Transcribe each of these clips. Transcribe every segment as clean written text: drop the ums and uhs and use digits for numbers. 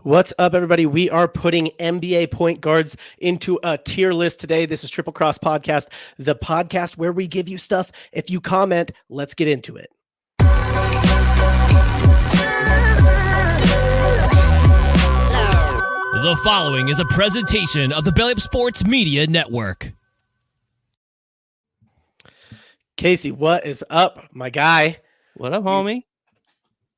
What's up, everybody? We are putting NBA point guards into a tier list today. This is Triple Cross Podcast, the podcast where we give you stuff. If you comment, let's get into it. The following is a presentation of the Belly Up Sports Media Network. Casey, what is up, my guy? What up, homie?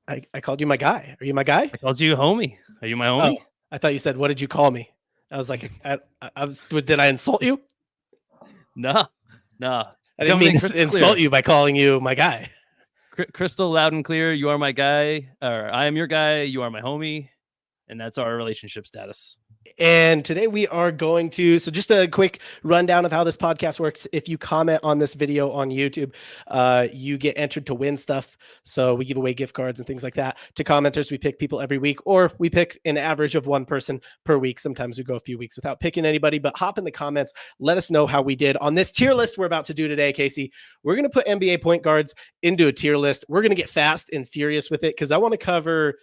I called you my guy. Are you my guy? I called you homie. Are you my homie? Oh, I thought you said, what did you call me? I was like, did I insult you? No. I didn't mean to insult you by calling you my guy. Crystal loud and clear. You are my guy, or I am your guy. You are my homie. And that's our relationship status. And today we are going to, so just a quick rundown of how this podcast works. If you comment on this video on YouTube, you get entered to win stuff. So we give away gift cards and things like that. To commenters, we pick people every week, or we pick an average of one person per week. Sometimes we go a few weeks without picking anybody, but hop in the comments. Let us know how we did on this tier list we're about to do today, Casey. We're going to put NBA point guards into a tier list. We're going to get fast and furious with it because I want to cover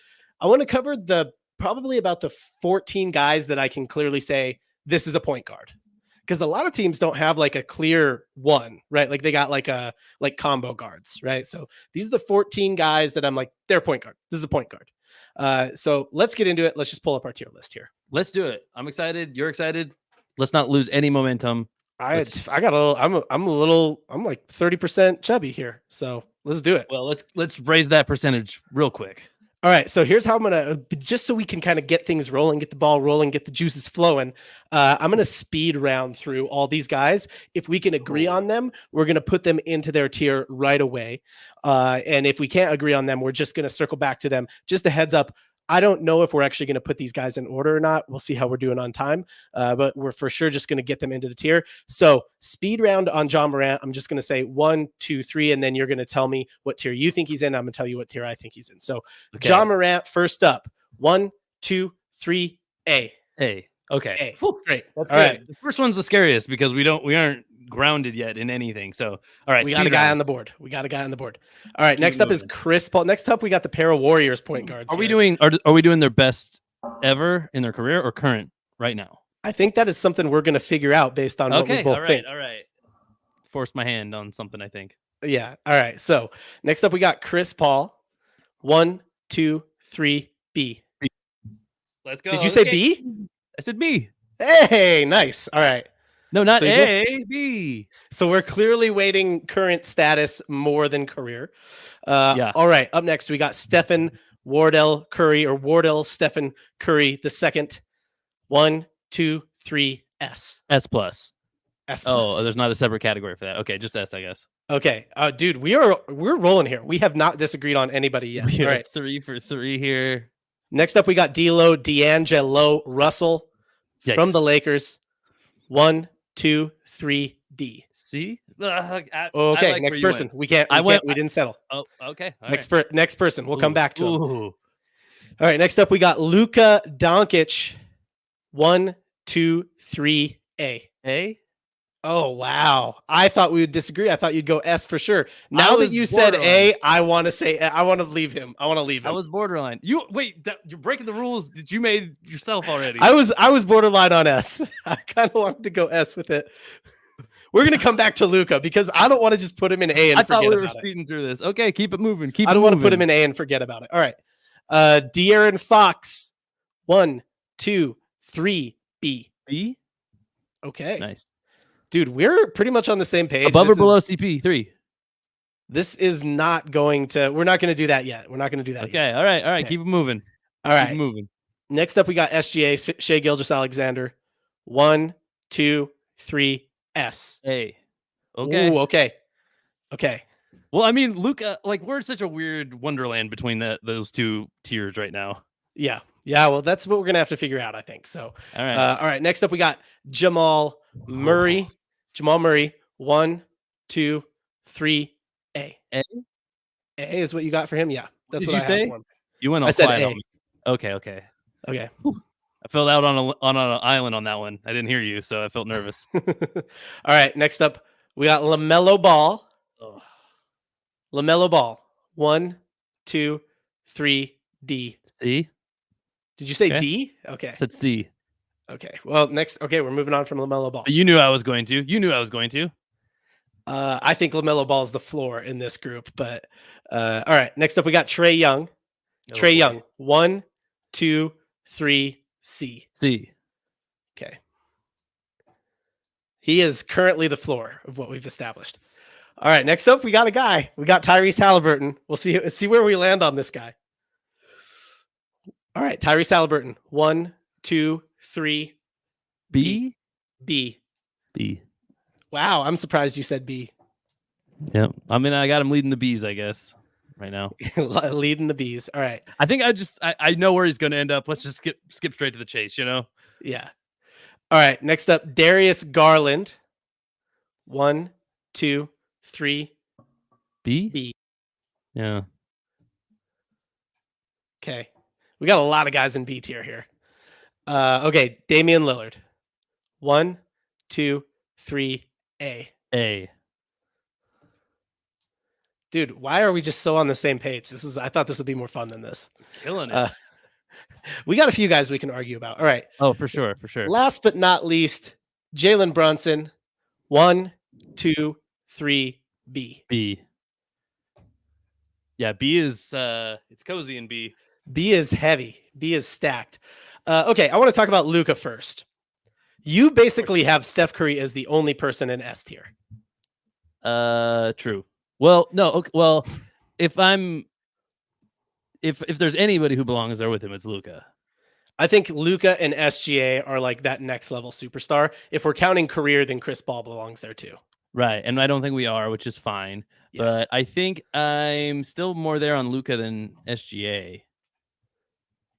probably about the 14 guys that I can clearly say this is a point guard, because a lot of teams don't have like a clear one, right? Like they got like combo guards, right? So these are the 14 guys that I'm like, they're point guard. This is a point guard. So let's get into it. Let's just pull up our tier list here. Let's do it. I'm excited. You're excited. Let's not lose any momentum. I'm like 30% chubby here. So let's do it. Well, let's raise that percentage real quick. All right, so here's how I'm going to, just so we can kind of get things rolling, get the ball rolling, get the juices flowing, I'm going to speed round through all these guys. If we can agree on them, we're going to put them into their tier right away. And if we can't agree on them, we're just going to circle back to them. Just a heads up, I don't know if we're actually going to put these guys in order or not. We'll see how we're doing on time, but we're for sure just going to get them into the tier. So speed round on John Morant. I'm just going to say 1, 2, 3, and then you're going to tell me what tier you think he's in. I'm going to tell you what tier I think he's in. So okay. John Morant, first up, 1, 2, 3, A. A. Okay. A. Whew, great. That's all good. Right. The first one's the scariest because we aren't grounded yet in anything. So, all right. We got a guy on the board. All right. Next up is Chris Paul. Next up, we got the pair of Warriors point guards. Are we doing their best ever in their career or current right now? I think that is something we're going to figure out based on what we both think. All right. Forced my hand on something, I think. Yeah. All right. So next up, we got Chris Paul. 1, 2, 3, B. Let's go. Did you say B? I said B. Hey, nice. All right. No, not A, B. So we're clearly weighting current status more than career. Yeah. All right. Up next, we got Stephen Wardell Curry, or Wardell Stephen Curry the second. 1, 2, 3, S. S plus. S plus. Oh, there's not a separate category for that. Okay, just S, I guess. Okay. Dude, we're rolling here. We have not disagreed on anybody yet. We are all right. 3 for 3 here. Next up, we got D'Angelo Russell from the Lakers. 1, 2, 3, D. See? Okay, next person. We didn't settle. Oh, okay. Next person. We'll come back to him. All right, next up we got Luka Doncic. 1, 2, 3, A. A? Oh, wow. I thought we would disagree. I thought you'd go S for sure. Now that you said A, I want to leave him. I was borderline. You're breaking the rules that you made yourself already. I was borderline on S. I kind of wanted to go S with it. We're going to come back to Luka because I don't want to just put him in A and forget about it. I thought we were speeding through this. Okay, keep it moving. I don't want to put him in A and forget about it. All right. De'Aaron Fox. 1, 2, 3, B. B? Okay. Nice. Dude, we're pretty much on the same page. Above or below CP3? This is not going to... We're not going to do that yet. We're not going to do that yet. Okay, all right. Okay. Keep it moving. All right. Keep it moving. Next up, we got SGA, Shai Gilgeous-Alexander. 1, 2, 3, S. A. Okay. Ooh, okay. Well, I mean, Luka, we're in such a weird wonderland between those two tiers right now. Yeah. Well, that's what we're going to have to figure out, I think. So, all right. All right. Next up, we got Jamal Murray. Jamal Murray. 1, 2, 3, A. A? A is what you got for him? Yeah. That's what you say? You went all quiet on me. Okay. Whew. I fell out on an island on that one. I didn't hear you, so I felt nervous. All right. Next up, we got LaMelo Ball. Ugh. LaMelo Ball. 1, 2, 3, D. C. Did you say Okay. D? Okay. I said C. Okay. Well, next. Okay, we're moving on from LaMelo Ball. But you knew I was going to. You knew I was going to. I think LaMelo Ball is the floor in this group. But all right. Next up, we got Trae Young. Oh, Trae boy. Young. 1, 2, 3, C. C. Okay. He is currently the floor of what we've established. All right. Next up, we got a guy. We got Tyrese Halliburton. We'll see where we land on this guy. All right. Tyrese Halliburton. 1, 2, 3. B. B. B. Wow. I'm surprised you said B. Yep. I mean, I got him leading the B's, I guess, right now. Leading the B's. All right. I think I know where he's going to end up. Let's just skip straight to the chase, you know? Yeah. All right. Next up, Darius Garland. 1, 2, 3. B? B. Yeah. Okay. We got a lot of guys in B tier here. Okay. Damian Lillard. 1, 2, 3. A. A. Dude, why are we just so on the same page? I thought this would be more fun than this. Killing it. We got a few guys we can argue about. All right. Oh, for sure. For sure. Last but not least, Jalen Brunson. 1, 2, 3. B. B. Yeah, B is it's cozy in B. B is heavy. B is stacked. Okay, I want to talk about Luka first. You basically have Steph Curry as the only person in S tier. True. Well, no. Okay, well, if there's anybody who belongs there with him, it's Luka. I think Luka and SGA are like that next level superstar. If we're counting career, then Chris Paul belongs there too. Right, and I don't think we are, which is fine. Yeah. But I think I'm still more there on Luka than SGA.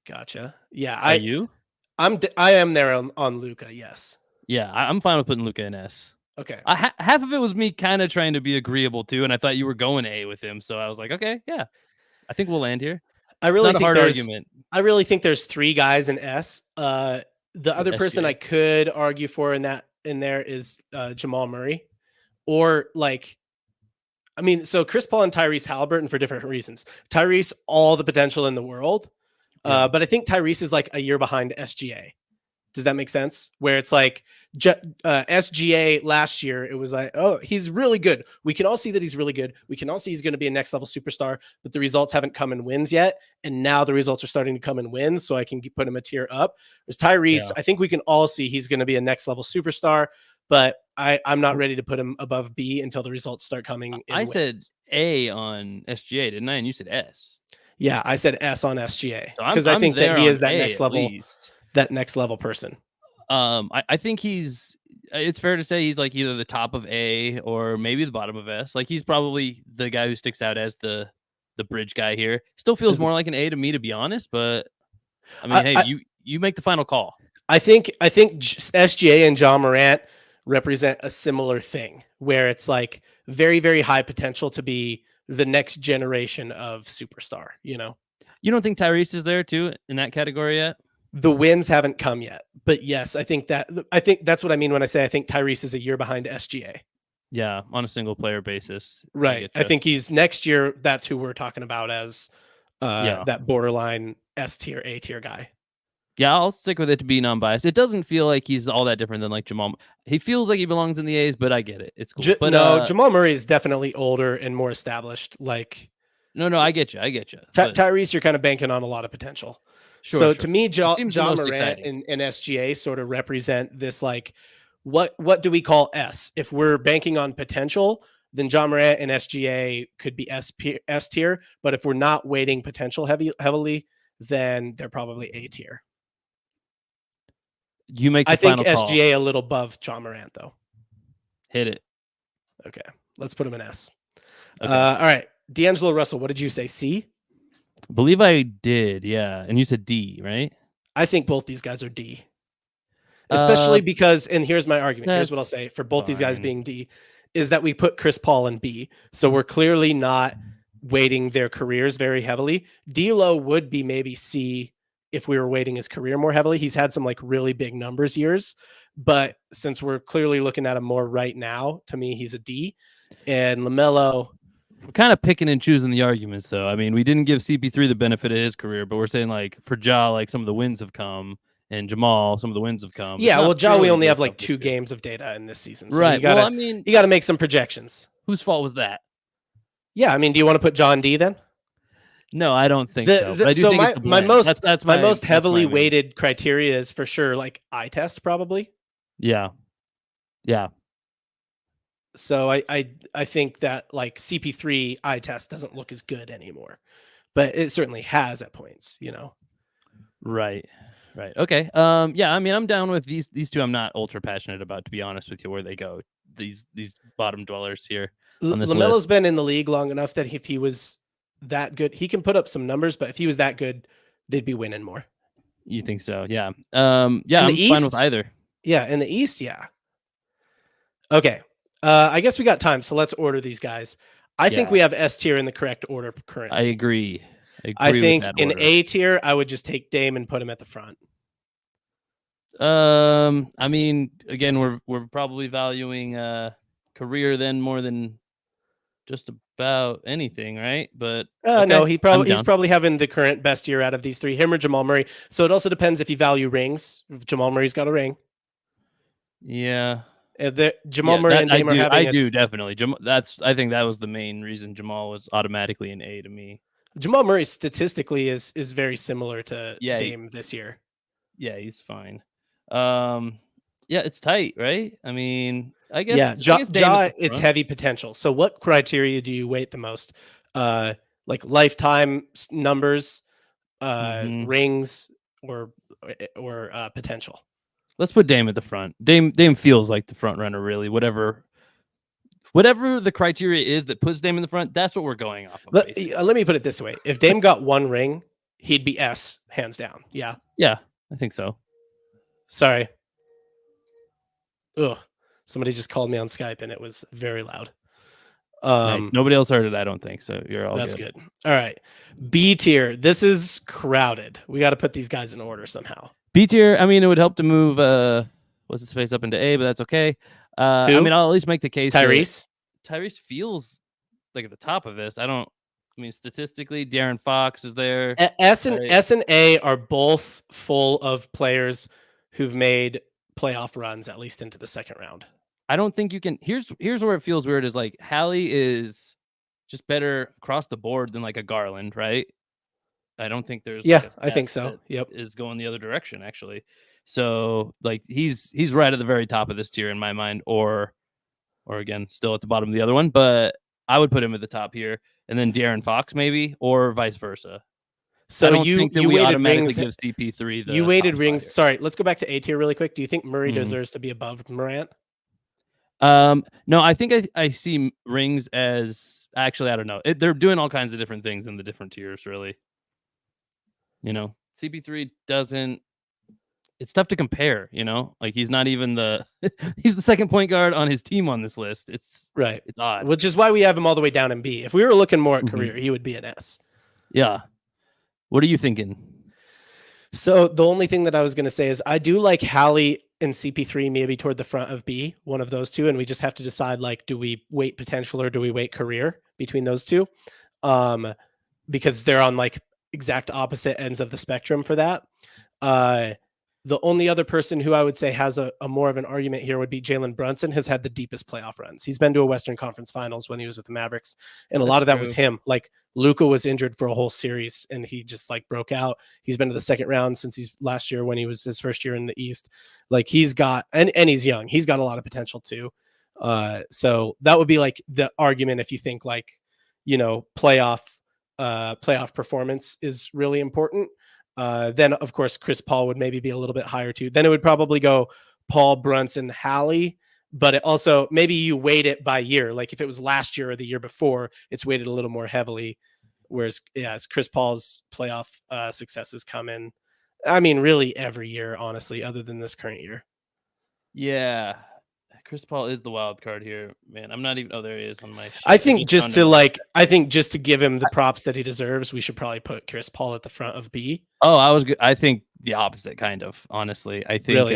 Gotcha. Yeah, Are you? I am there on Luka. Yes. Yeah, I'm fine with putting Luka in S. Okay. Half of it was me kind of trying to be agreeable too, and I thought you were going A with him, so I was like, okay, yeah, I think we'll land here. I really It's not a think hard argument. I really think there's 3 guys in S. The other person SGA. I could argue for in there is Jamal Murray, or like, I mean, so Chris Paul and Tyrese Halliburton for different reasons. Tyrese, all the potential in the world, Yeah. but I think Tyrese is like a year behind SGA. Does that make sense? Where it's like SGA last year, it was like, oh, he's really good. We can all see that he's really good. We can all see he's going to be a next level superstar, but the results haven't come in wins yet. And now the results are starting to come in wins. So I can put him a tier up. There's Tyrese. Yeah. I think we can all see he's going to be a next level superstar, but I'm not ready to put him above B until the results start coming in I said wins. A on SGA, didn't I? And you said S. Yeah, I said S on SGA So because I think that he is that A next at level. least. That next level person. I think it's fair to say he's like either the top of A or maybe the bottom of S. Like he's probably the guy who sticks out as the bridge guy here. Still feels more like an A to me, to be honest. But I mean, hey, you make the final call. I think SGA and John Morant represent a similar thing where it's like very, very high potential to be the next generation of superstar. You know, You don't think Tyrese is there too in that category yet? the wins haven't come yet, but yes, I think that's what I mean when I say I think Tyrese is a year behind SGA. Yeah, on a single player basis. Right. I think he's next year. That's who we're talking about as that borderline S tier, A tier guy. Yeah, I'll stick with it to be non-biased. It doesn't feel like he's all that different than like Jamal. He feels like he belongs in the A's, but I get it. It's cool. But no, Jamal Murray is definitely older and more established. Like, no, I get you. Tyrese, you're kind of banking on a lot of potential. Sure. To me, John Morant and SGA sort of represent this, like, what do we call S? If we're banking on potential, then John Morant and SGA could be S tier. But if we're not weighting potential heavily, then they're probably A tier. You make the I think final SGA call. a little above John Morant, though. Hit it. Okay. Let's put him in S. Okay. All right. D'Angelo Russell, what did you say? C? I believe I did, yeah. And you said D, right? I think both these guys are D. Especially because, and here's my argument. Here's what I'll say for both these guys being D, is that we put Chris Paul in B. So we're clearly not weighting their careers very heavily. D'Lo would be maybe C if we were weighting his career more heavily. He's had some like really big numbers years, but since we're clearly looking at him more right now, to me, he's a D. And LaMelo, we're kind of picking and choosing the arguments, though. I mean, we didn't give CP3 the benefit of his career, but we're saying like for Ja, like some of the wins have come, and Jamal, some of the wins have come. It's Yeah, not well, Ja, we purely only have based like off this 2 year. games of data in this season, so Right. Well, I mean, you gotta make some projections. whose fault was that? Yeah, I mean, do you want to put John D then? No, I don't think so. But I do So think it's my the my blend. most That's my my most that's heavily my main. weighted criteria is for sure like eye test probably. Yeah. Yeah. So I think that like CP3 eye test doesn't look as good anymore, but it certainly has at points, you know. Right. Right. Okay. Yeah, I mean, I'm down with these two. I'm not ultra passionate about, to be honest with you, where they go. These bottom dwellers here on this LaMelo's list. been in the league long enough that if he was that good, he can put up some numbers, but if he was that good, they'd be winning more. You think so? Yeah. In I'm the fine with East, either. yeah, in the East, yeah. Okay. I guess we got time, so let's order these guys. I think Yeah. we have S tier in the correct order currently. I agree. I With think that in order. A tier, I would just take Dame and put him at the front. I mean, again, we're probably valuing career then more than just about anything, right? But okay, No, he's I'm down. probably having the current best year out of these three, him or Jamal Murray. So it also depends if you value rings. Jamal Murray's got a ring. Yeah. Jamal Murray and Dame are having I do definitely. I think that was the main reason Jamal was automatically an A to me. Jamal Murray statistically is very similar to Yeah, Dame this year. Yeah, he's fine. Yeah, it's tight, right? I mean, I guess Yeah, I guess Dame at the it's front. heavy potential. So what criteria do you weight the most? Like lifetime numbers, Mhm. rings, or potential. Let's put Dame at the front. Dame feels like the front runner, really. Whatever the criteria is that puts Dame in the front, that's what we're going off of. Let me put it this way: if Dame got one ring, he'd be S hands down. Yeah. Yeah, I think so. Sorry. Ugh. Somebody just called me on Skype and it was very loud. Nice. Nobody else heard it, I don't think. So you're all That's good. good. All right. B tier. This is crowded. We got to put these guys in order somehow. B tier, I mean, it would help to move what's his face up into A, but that's okay. I mean, I'll at least make the case. Tyrese. Tyrese feels like at the top of this. I mean, statistically, De'Aaron Fox is there. S and A are both full of players who've made playoff runs at least into the second round. I don't think you can. Here's where it feels weird. Is like Hallie is just better across the board than like a Garland, right? I don't think there's I think so. Yep, is going the other direction actually. So like he's right at the very top of this tier in my mind, or again still at the bottom of the other one. But I would put him at the top here, and then De'Aaron Fox maybe, or vice versa. So I don't think that we automatically rings, give CP3 the you weighted rings. here. Sorry, let's go back to A tier really quick. Do you think Murray deserves to be above Morant? No, I think I see rings as actually I don't know. They're doing all kinds of different things in the different tiers, really. You know, CP3 doesn't. It's tough to compare. You know, like he's not even he's the second point guard on his team on this list. It's right. It's odd, which is why we have him all the way down in B. If we were looking more at career, he would be an S. Yeah. What are you thinking? So the only thing that I was going to say is I do like Hallie and CP3 maybe toward the front of B, one of those two, and we just have to decide like, do we weight potential or do we weight career between those two? Because they're on like exact opposite ends of the spectrum for that. The only other person who I would say has a more of an argument here would be Jalen Brunson. Has had the deepest playoff runs. He's been to a Western Conference Finals when he was with the Mavericks, and a lot of that was him. Like Luka was injured for a whole series, and he just like broke out. He's been to the second round since he's last year when he was his first year in the East. Like he's got, and he's young. He's got a lot of potential too. So that would be like the argument if you think like, you know, playoff performance is really important. Then of course Chris Paul would maybe be a little bit higher too. Then it would probably go Paul, Brunson, Hallie, but it also maybe you weight it by year. Like if it was last year or the year before, it's weighted a little more heavily. Whereas as Chris Paul's playoff successes come in, I mean, really every year, honestly, other than this current year. Yeah. Chris Paul is the wild card here, man. I'm not even. Oh, there he is on my sheet. I think just to give him the props that he deserves, we should probably put Chris Paul at the front of B. Oh, I think the opposite, kind of. Honestly, I think. Really?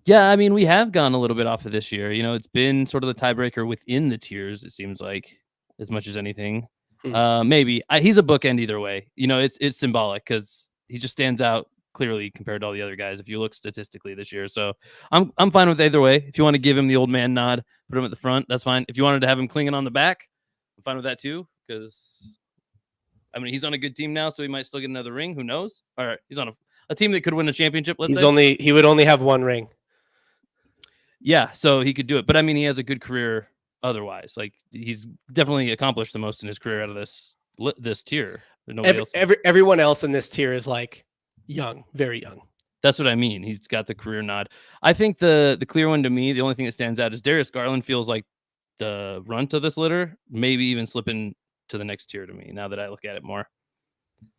Yeah, I mean, we have gone a little bit off of this year. You know, it's been sort of the tiebreaker within the tiers. It seems like as much as anything. Hmm. Maybe he's a bookend either way. It's symbolic because he just stands out clearly compared to all the other guys if you look statistically this year. So I'm fine with either way. If you want to give him the old man nod, put him at the front, that's fine. If you wanted to have him clinging on the back, I'm fine with that too. Because he's on a good team now, so he might still get another ring. Who knows? All right, he's on a team that could win a championship. Let's say He would only have one ring. yeah, so he could do it. But he has a good career otherwise. Like he's definitely accomplished the most in his career out of this tier. Everyone else in this tier is like young, very young. That's what I mean. He's got the career nod. I think the clear one to me, the only thing that stands out is Darius Garland feels like the runt of this litter, maybe even slipping to the next tier to me now that I look at it more.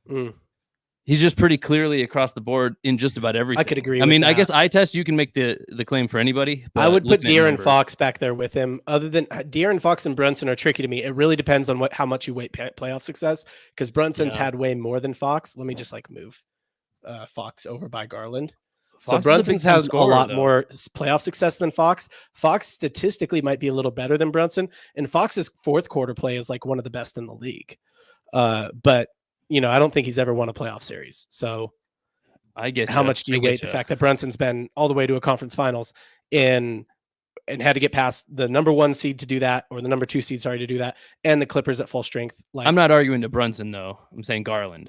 Mm. He's just pretty clearly across the board in just about everything. I could agree with that. I guess eye test, you can make the claim for anybody. I would put De'Aaron Fox back there with him. Other than De'Aaron Fox and Brunson are tricky to me. It really depends on how much you weight playoff success, because Brunson's had way more than Fox. Let me just move Fox over by Garland. So Brunson's has a lot more playoff success than Fox. Fox statistically might be a little better than Brunson, and Fox's fourth quarter play is one of the best in the league. But I don't think he's ever won a playoff series. So I get how much do you weight the fact that Brunson's been all the way to a conference finals and had to get past the number 1 seed to do that, or the number 2 seed, sorry, to do that, and the Clippers at full strength. I'm not arguing to Brunson though. I'm saying Garland.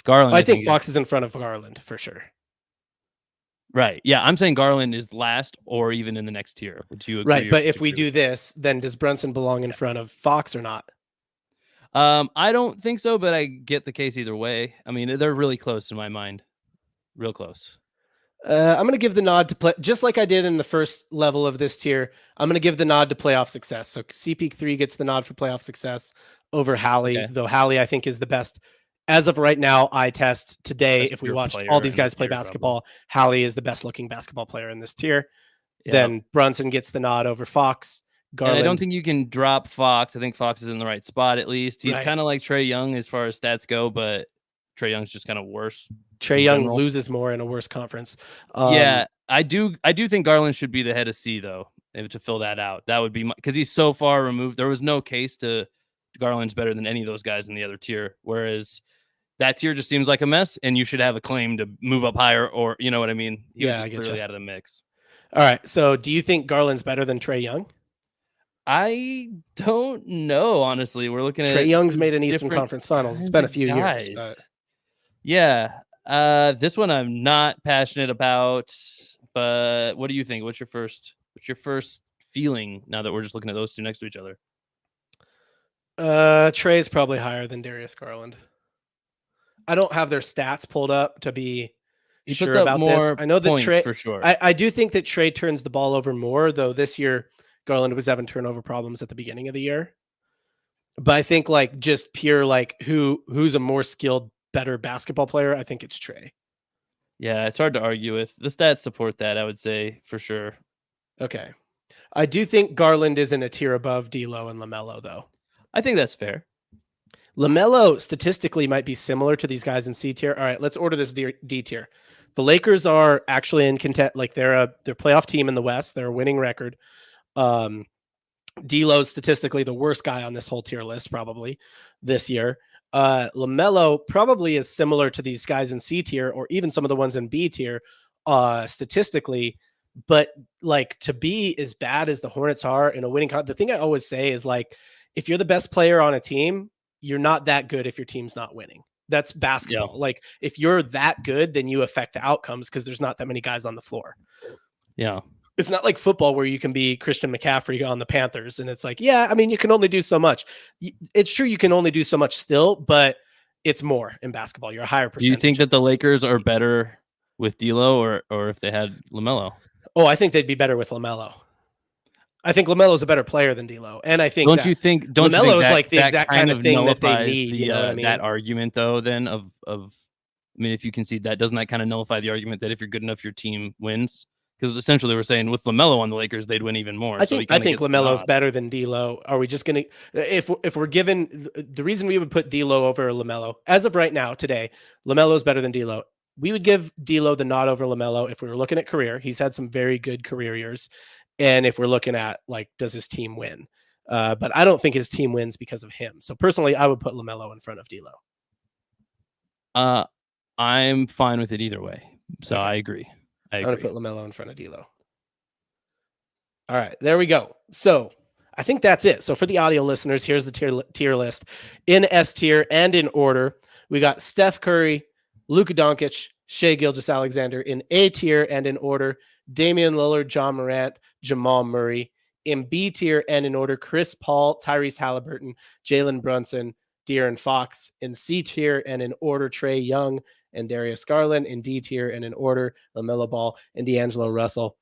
I think Fox is in front of Garland for sure. Right. Yeah, I'm saying Garland is last or even in the next tier. Would you agree? Right, but if we do this, then does Brunson belong in front of Fox or not? I don't think so, but I get the case either way. They're really close in my mind. Real close. I'm going to give the nod to play, just like I did in the first level of this tier. I'm going to give the nod to playoff success. So CP3 gets the nod for playoff success over Hallie, though Hallie I think is the best as of right now. Eye test today, if we watched all these guys play basketball, Hallie is the best looking basketball player in this tier. Yep. Then Brunson gets the nod over Fox. Garland. I don't think you can drop Fox. I think Fox is in the right spot at least. He's kind of like Trae Young as far as stats go, but Trae Young's just kind of worse. Trae Young loses more in a worse conference. Yeah, I do think Garland should be the head of C though, to fill that out. That would be because he's so far removed. There was no case to Garland's better than any of those guys in the other tier, whereas that tier just seems like a mess, and you should have a claim to move up higher, or you know what I mean? He was clearly out of the mix. All right, so do you think Garland's better than Trae Young? I don't know, honestly. We're looking at Trae Young's made an Eastern Conference Finals. It's been a few years, but yeah. This one I'm not passionate about, but what do you think? What's your first feeling now that we're just looking at those two next to each other? Trae's probably higher than Darius Garland. I don't have their stats pulled up to be sure about this. I know that Trae, for sure. I do think that Trae turns the ball over more, though this year Garland was having turnover problems at the beginning of the year. But I think just pure who's a more skilled, better basketball player, I think it's Trae. Yeah, it's hard to argue with. The stats support that, I would say, for sure. Okay. I do think Garland is in a tier above D'Lo and LaMelo, though. I think that's fair. LaMelo statistically might be similar to these guys in C tier. All right, let's order this D tier. The Lakers are actually in content. They're playoff team in the West. They're a winning record. D'Lo's statistically the worst guy on this whole tier list probably this year. LaMelo probably is similar to these guys in C tier, or even some of the ones in B tier statistically, but to be as bad as the Hornets are in a winning the thing I always say is if you're the best player on a team, you're not that good if your team's not winning. That's basketball. Yeah. If you're that good, then you affect outcomes because there's not that many guys on the floor. Yeah. It's not like football where you can be Christian McCaffrey on the Panthers. And it's you can only do so much. It's true. You can only do so much still, but it's more in basketball. You're a higher percentage. Do you think that the Lakers are better with D'Lo or if they had LaMelo? Oh, I think they'd be better with LaMelo. I think LaMelo's a better player than D'Lo. And I think LaMelo is the exact kind of thing that they need. You know what I mean? That argument though, then if you concede that, doesn't that kind of nullify the argument that if you're good enough, your team wins? Because essentially we're saying with LaMelo on the Lakers, they'd win even more. I think LaMelo's better than D'Lo. Are we just going to, if we're given the reason we would put D'Lo over LaMelo as of right now, today, LaMelo's better than D'Lo. We would give D'Lo the nod over LaMelo if we were looking at career. He's had some very good career years. And if we're looking at does his team win? But I don't think his team wins because of him. So personally, I would put LaMelo in front of D'Lo. I'm fine with it either way. So Okay. I agree. I'm going to put LaMelo in front of D'Lo. All right, there we go. So I think that's it. So for the audio listeners, here's the tier list in S tier and in order. We got Steph Curry, Luka Doncic, Shai Gilgeous-Alexander in A tier and in order. Damian Lillard, John Morant, Jamal Murray. In B tier and in order, Chris Paul, Tyrese Halliburton, Jalen Brunson, De'Aaron Fox. In C tier and in order, Trae Young and Darius Garland. In D tier and in order, LaMelo Ball and D'Angelo Russell.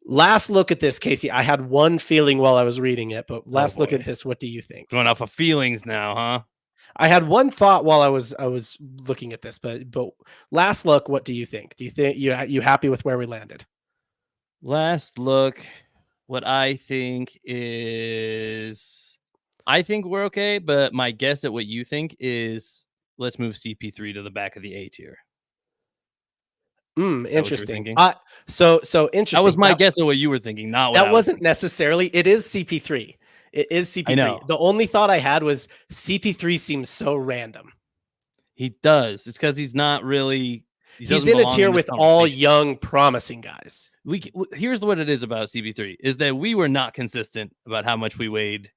Last look at this, Casey. I had one feeling while I was reading it, but last look at this. What do you think? Going off of feelings now, huh? I had one thought while I was looking at this, but last look, what do you think? Do you think you happy with where we landed? Last look, what I think is, I think we're okay, but my guess at what you think is let's move CP3 to the back of the A tier. Interesting. So interesting. That was my guess at what you were thinking. Not what that wasn't necessarily. It is CP3. It is CP3. I know. The only thought I had was CP3 seems so random. He does. It's because he's not really. He's in a tier with all young, promising guys. Here's what it is about CP3 is that we were not consistent about how much we weighed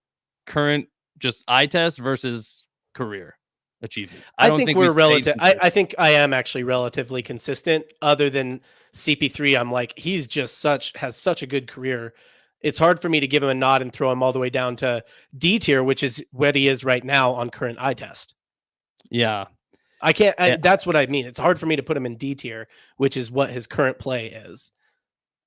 current just eye test versus career achievements. I think we're relative. I think I am actually relatively consistent. Other than CP3, I'm like he's just has such a good career. It's hard for me to give him a nod and throw him all the way down to D tier, which is what he is right now on current eye test. Yeah. I can't. That's what I mean. It's hard for me to put him in D tier, which is what his current play is.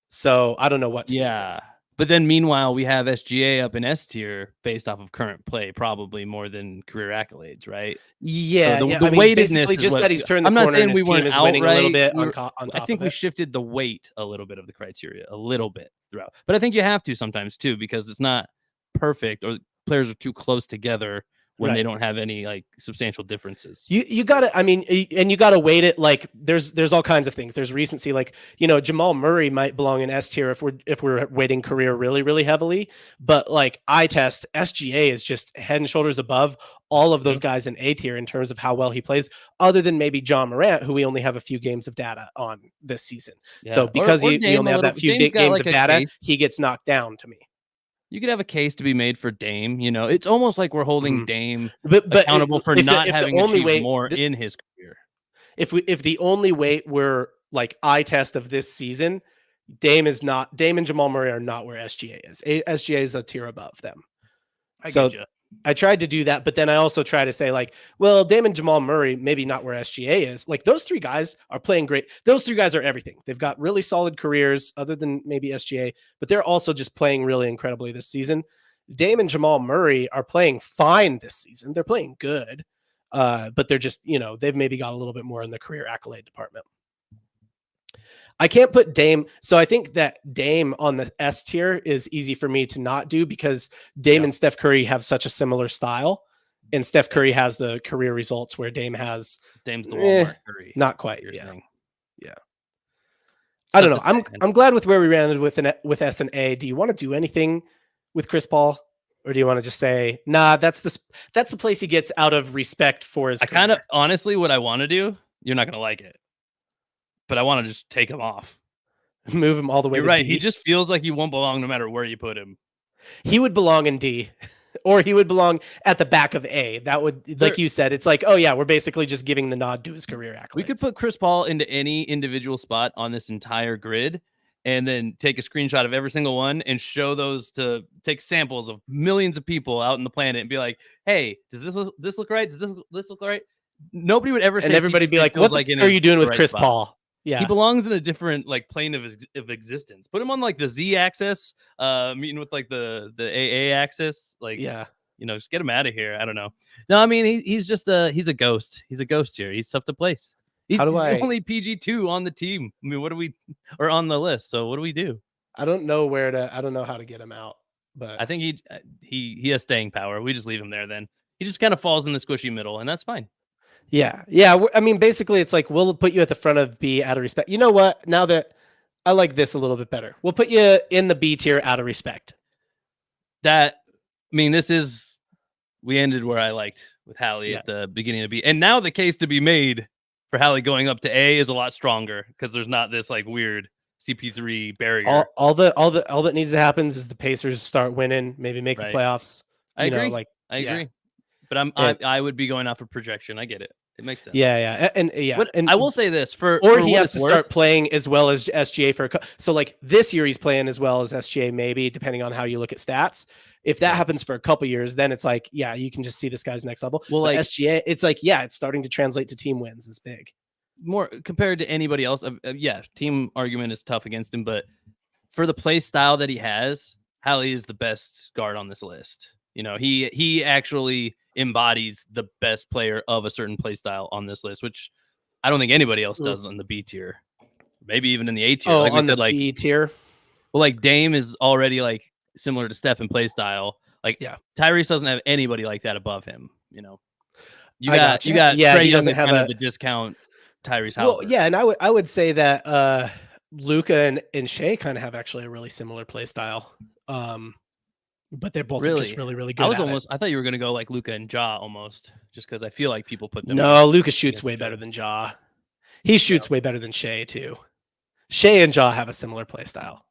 So I don't know what to do. But then meanwhile, we have SGA up in S tier based off of current play, probably more than career accolades, right? Yeah. So the weightedness is just that he's turned the corner. I'm not saying we weren't winning a little bit on top I think we shifted the weight a little bit of the criteria a little bit throughout. But I think you have to sometimes too, because it's not perfect or players are too close together when they don't have any like substantial differences. You gotta, I mean, and you gotta weight it. Like there's all kinds of things. There's recency, like, Jamal Murray might belong in S tier if we're weighting career really, really heavily, but like eye test, SGA is just head and shoulders above all of those guys in A tier in terms of how well he plays, other than maybe John Morant, who we only have a few games of data on this season. Yeah. So because we only have that few games of data, he gets knocked down to me. You could have a case to be made for Dame. It's almost like we're holding Dame accountable for not having achieved more in his career. If the only way we're like eye test of this season, Dame and Jamal Murray are not where SGA is. SGA is a tier above them. I tried to do that, but then I also try to say like, well, Dame and Jamal Murray, maybe not where SGA is. Like those three guys are playing great. Those three guys are everything. They've got really solid careers other than maybe SGA, but they're also just playing really incredibly this season. Dame and Jamal Murray are playing fine this season. They're playing good, but they're just, they've maybe got a little bit more in the career accolade department. I can't put Dame. So I think that Dame on the S tier is easy for me to not do because Dame and Steph Curry have such a similar style. And Steph Curry has the career results where Dame's the Walmart Curry. Not quite. Yeah. I don't know. I'm glad with where we landed with S and A. Do you want to do anything with Chris Paul? Or do you want to just say, nah, that's the place he gets out of respect for his career? Kind of honestly what I want to do, you're not going to like it. But I want to just take him off. Move him all the way to D. He just feels like he won't belong no matter where you put him. He would belong in D. Or he would belong at the back of A. That would, like you said, it's like, oh yeah, we're basically just giving the nod to his career accolades. We could put Chris Paul into any individual spot on this entire grid and then take a screenshot of every single one and show those to take samples of millions of people out on the planet and be like, hey, does this look right? Does this look right? Nobody would ever say, and everybody be like, what are you doing with Chris Paul? Yeah, he belongs in a different like plane of existence. Put him on like the Z axis, meeting with like the AA axis. Like, just get him out of here. I don't know. No, I mean he's just he's a ghost. He's a ghost here. He's tough to place. He's the only PG2 on the team. I mean, or on the list? So what do we do? I don't know how to get him out. But I think he has staying power. We just leave him there. Then he just kind of falls in the squishy middle, and that's fine. Yeah. I mean, basically, it's like we'll put you at the front of B out of respect. You know what? Now that I like this a little bit better, we'll put you in the B tier out of respect. That mean, we ended where I liked with Hallie at the beginning of B. And now the case to be made for Hallie going up to A is a lot stronger because there's not this like weird CP3 barrier. All that needs to happen is the Pacers start winning, maybe make the playoffs. I agree. I yeah. agree. But I would be going off of projection. I get it. It makes sense. Yeah. And I will say this or he has to start playing as well as SGA so like this year he's playing as well as SGA, maybe depending on how you look at stats. If that happens for a couple years, then it's like, yeah, you can just see this guy's next level. Well, like SGA, it's like, yeah, it's starting to translate to team wins is big. More compared to anybody else. Yeah, team argument is tough against him, but for the play style that he has, Hallie is the best guard on this list. You know, he actually embodies the best player of a certain play style on this list, which I don't think anybody else does on the B tier. Maybe even in the A tier. Oh, like on the B tier. Well, like Dame is already like similar to Steph in play style. Like Tyrese doesn't have anybody like that above him. You know, you got Trae Young is kind of the discount Tyrese Halliburton. Well, yeah, and I would say that Luka and Shea kind of have actually a really similar play style. But they're both just really, really good. I thought you were gonna go like Luka and Ja almost, just because I feel like people put them. No, Luka shoots way better than Ja. He shoots way better than Shea too. Shea and Ja have a similar play style.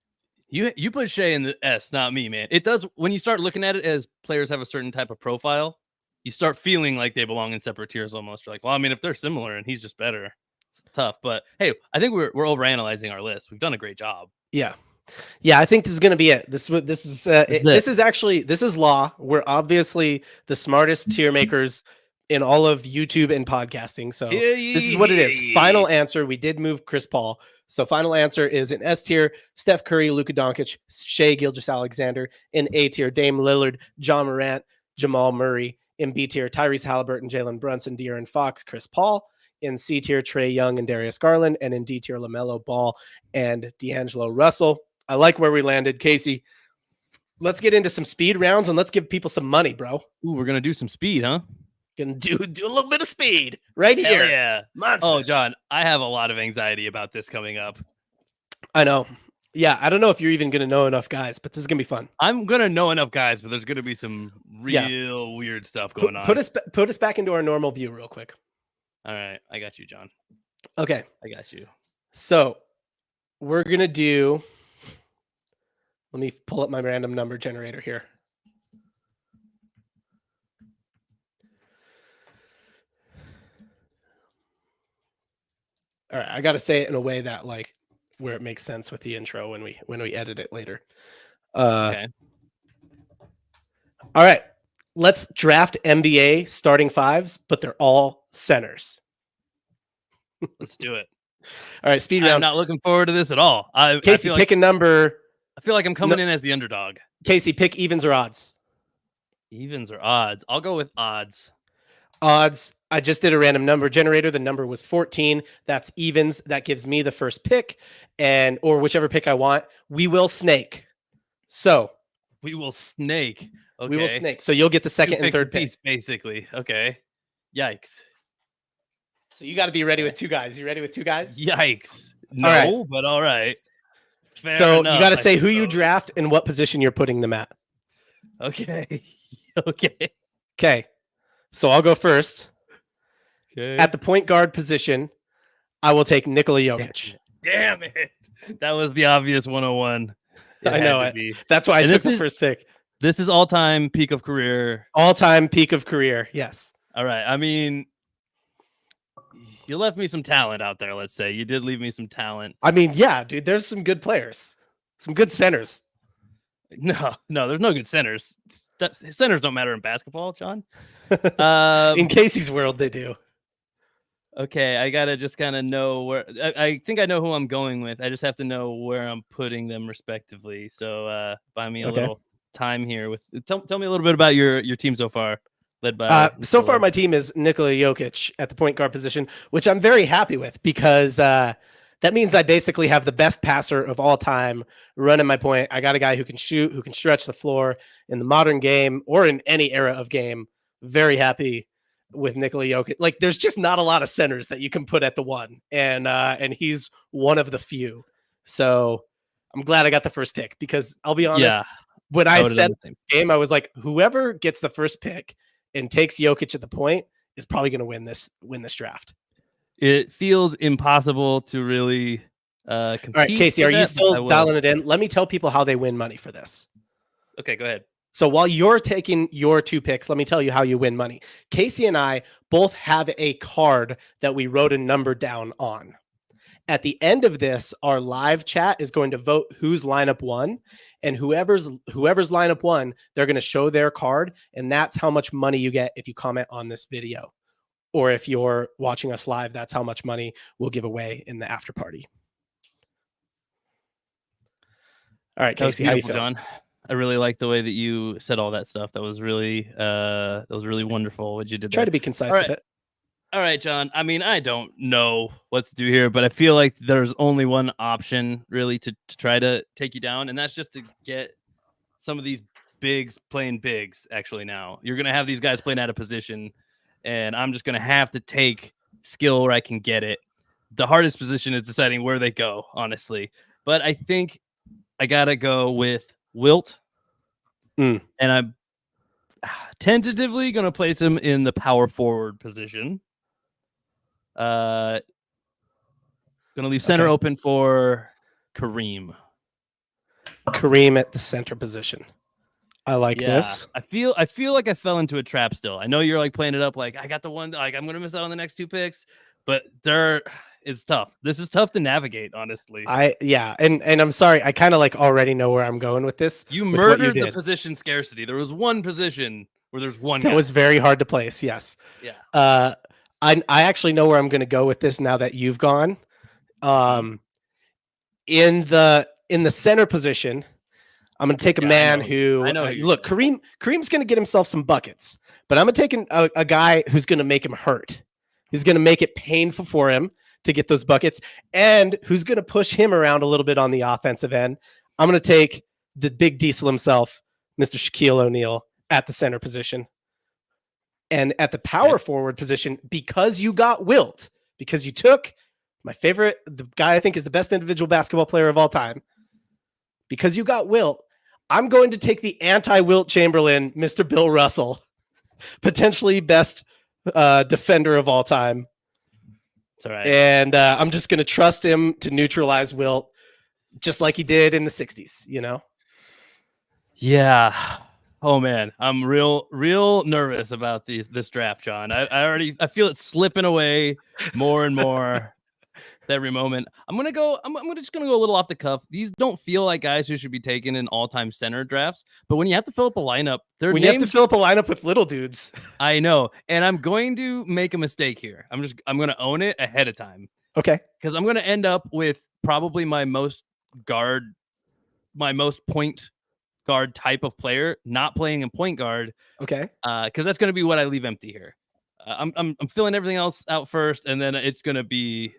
You put Shea in the S, not me, man. It does when you start looking at it as players have a certain type of profile, you start feeling like they belong in separate tiers almost. You're like, well, I mean, if they're similar and he's just better, it's tough. But hey, I think we're overanalyzing our list. We've done a great job. Yeah, I think this is going to be it. This is law. We're obviously the smartest tier makers in all of YouTube and podcasting. So this is what it is. Final answer. We did move Chris Paul. So final answer is in S tier, Steph Curry, Luka Doncic, Shai Gilgeous-Alexander. In A tier, Dame Lillard, John Morant, Jamal Murray. In B tier, Tyrese Halliburton, Jalen Brunson, De'Aaron Fox, Chris Paul. In C tier, Trae Young and Darius Garland. And in D tier, LaMelo Ball and D'Angelo Russell. I like where we landed, Casey. Let's get into some speed rounds and let's give people some money, bro. Ooh, we're gonna do some speed, huh? Gonna do a little bit of speed right here. Hell yeah. Monster. Oh, John, I have a lot of anxiety about this coming up. I know. Yeah, I don't know if you're even gonna know enough guys, but this is gonna be fun. I'm gonna know enough guys, but there's gonna be some real weird stuff going on. Put us back into our normal view real quick. All right, I got you, John. Okay, I got you. So we're gonna do. Let me pull up my random number generator here. All right, I got to say it in a way that like where it makes sense with the intro when we edit it later. Okay. All right, let's draft NBA starting fives, but they're all centers. Let's do it. All right, speed round. I'm not looking forward to this at all. Casey, pick a number. I feel like I'm coming in as the underdog. Casey, pick evens or odds. Evens or odds? I'll go with odds. Odds. I just did a random number generator. The number was 14. That's evens. That gives me the first pick, or whichever pick I want. We will snake. So we will snake. Okay. We will snake. So you'll get the second and third pick, basically. Okay. Yikes. So you got to be ready with two guys. You ready with two guys? Yikes. No, but all right. Fair so enough, you got to say who you draft and what position you're putting them at. Okay. Okay. So I'll go first. Okay. At the point guard position, I will take Nikola Jokic. Damn it. That was the obvious 101. I know it. That's why I took the first pick. This is all-time peak of career. All-time peak of career. Yes. All right. I mean, you left me some talent out there, let's say. You did leave me some talent. I mean, yeah, dude, there's some good players. Some good centers. No, there's no good centers. Centers don't matter in basketball, John. In Casey's world, they do. Okay, I got to just kind of know where... I think I know who I'm going with. I just have to know where I'm putting them respectively. So buy me a little time here. Tell me a little bit about your team so far. Led by so far, my team is Nikola Jokic at the point guard position, which I'm very happy with because that means I basically have the best passer of all time running my point. I got a guy who can shoot, who can stretch the floor in the modern game or in any era of game. Very happy with Nikola Jokic. Like, there's just not a lot of centers that you can put at the one, and he's one of the few. So I'm glad I got the first pick because I'll be honest. Yeah. when I I would've said done the same. this game, I was like, whoever gets the first pick and takes Jokic at the point is probably going to win this draft. It feels impossible to really compete. All right, Casey, with are you that, but I still will. dialing it in? Let me tell people how they win money for this. Okay, go ahead. So while you're taking your 2 picks, let me tell you how you win money. Casey and I both have a card that we wrote a number down on. At the end of this, our live chat is going to vote whose lineup won, and whoever's lineup won, they're going to show their card, and that's how much money you get if you comment on this video. Or if you're watching us live, that's how much money we'll give away in the after party. All right, Casey, how you feel? John? I really like the way that you said all that stuff. That was really wonderful what you did there. Try to be concise with it. All right, John. I mean, I don't know what to do here, but I feel like there's only one option really to try to take you down, and that's just to get some of these bigs playing bigs. Actually, now you're going to have these guys playing out of position, and I'm just going to have to take skill where I can get it. The hardest position is deciding where they go, honestly. But I think I got to go with Wilt, and I'm tentatively going to place him in the power forward position. Gonna leave center open for Kareem. Kareem at the center position. I like this. I feel like I fell into a trap still. I know you're like playing it up like I got the one, like I'm gonna miss out on the next 2 picks, but it's tough. This is tough to navigate, honestly. And I'm sorry, I kind of like already know where I'm going with this. You murdered the position scarcity. There was one position where there's one that was very hard to place. Yes. Yeah. I actually know where I'm going to go with this now that you've gone. In the center position, I'm going to take a man who look, Kareem's going to get himself some buckets, but I'm going to take a guy who's going to make him hurt. He's going to make it painful for him to get those buckets, and who's going to push him around a little bit on the offensive end. I'm going to take the big diesel himself, Mr. Shaquille O'Neal, at the center position. And at the power forward position, because you got Wilt, because you took my favorite, the guy I think is the best individual basketball player of all time, because you got Wilt, I'm going to take the anti-Wilt Chamberlain, Mr. Bill Russell, potentially best defender of all time. It's all right. And I'm just going to trust him to neutralize Wilt, just like he did in the 60s, you know? Yeah. Oh man, I'm real nervous about this draft, John. I feel it slipping away more and more every moment. I'm just gonna go a little off the cuff. These don't feel like guys who should be taken in all-time center drafts, but when you have to fill up a lineup, you have to fill up a lineup with little dudes. I know, and I'm going to make a mistake here. I'm gonna own it ahead of time. Okay. Because I'm gonna end up with probably my most point guard type of player not playing in point guard. Okay. Because that's going to be what I leave empty here. I'm filling everything else out first, and then it's going to be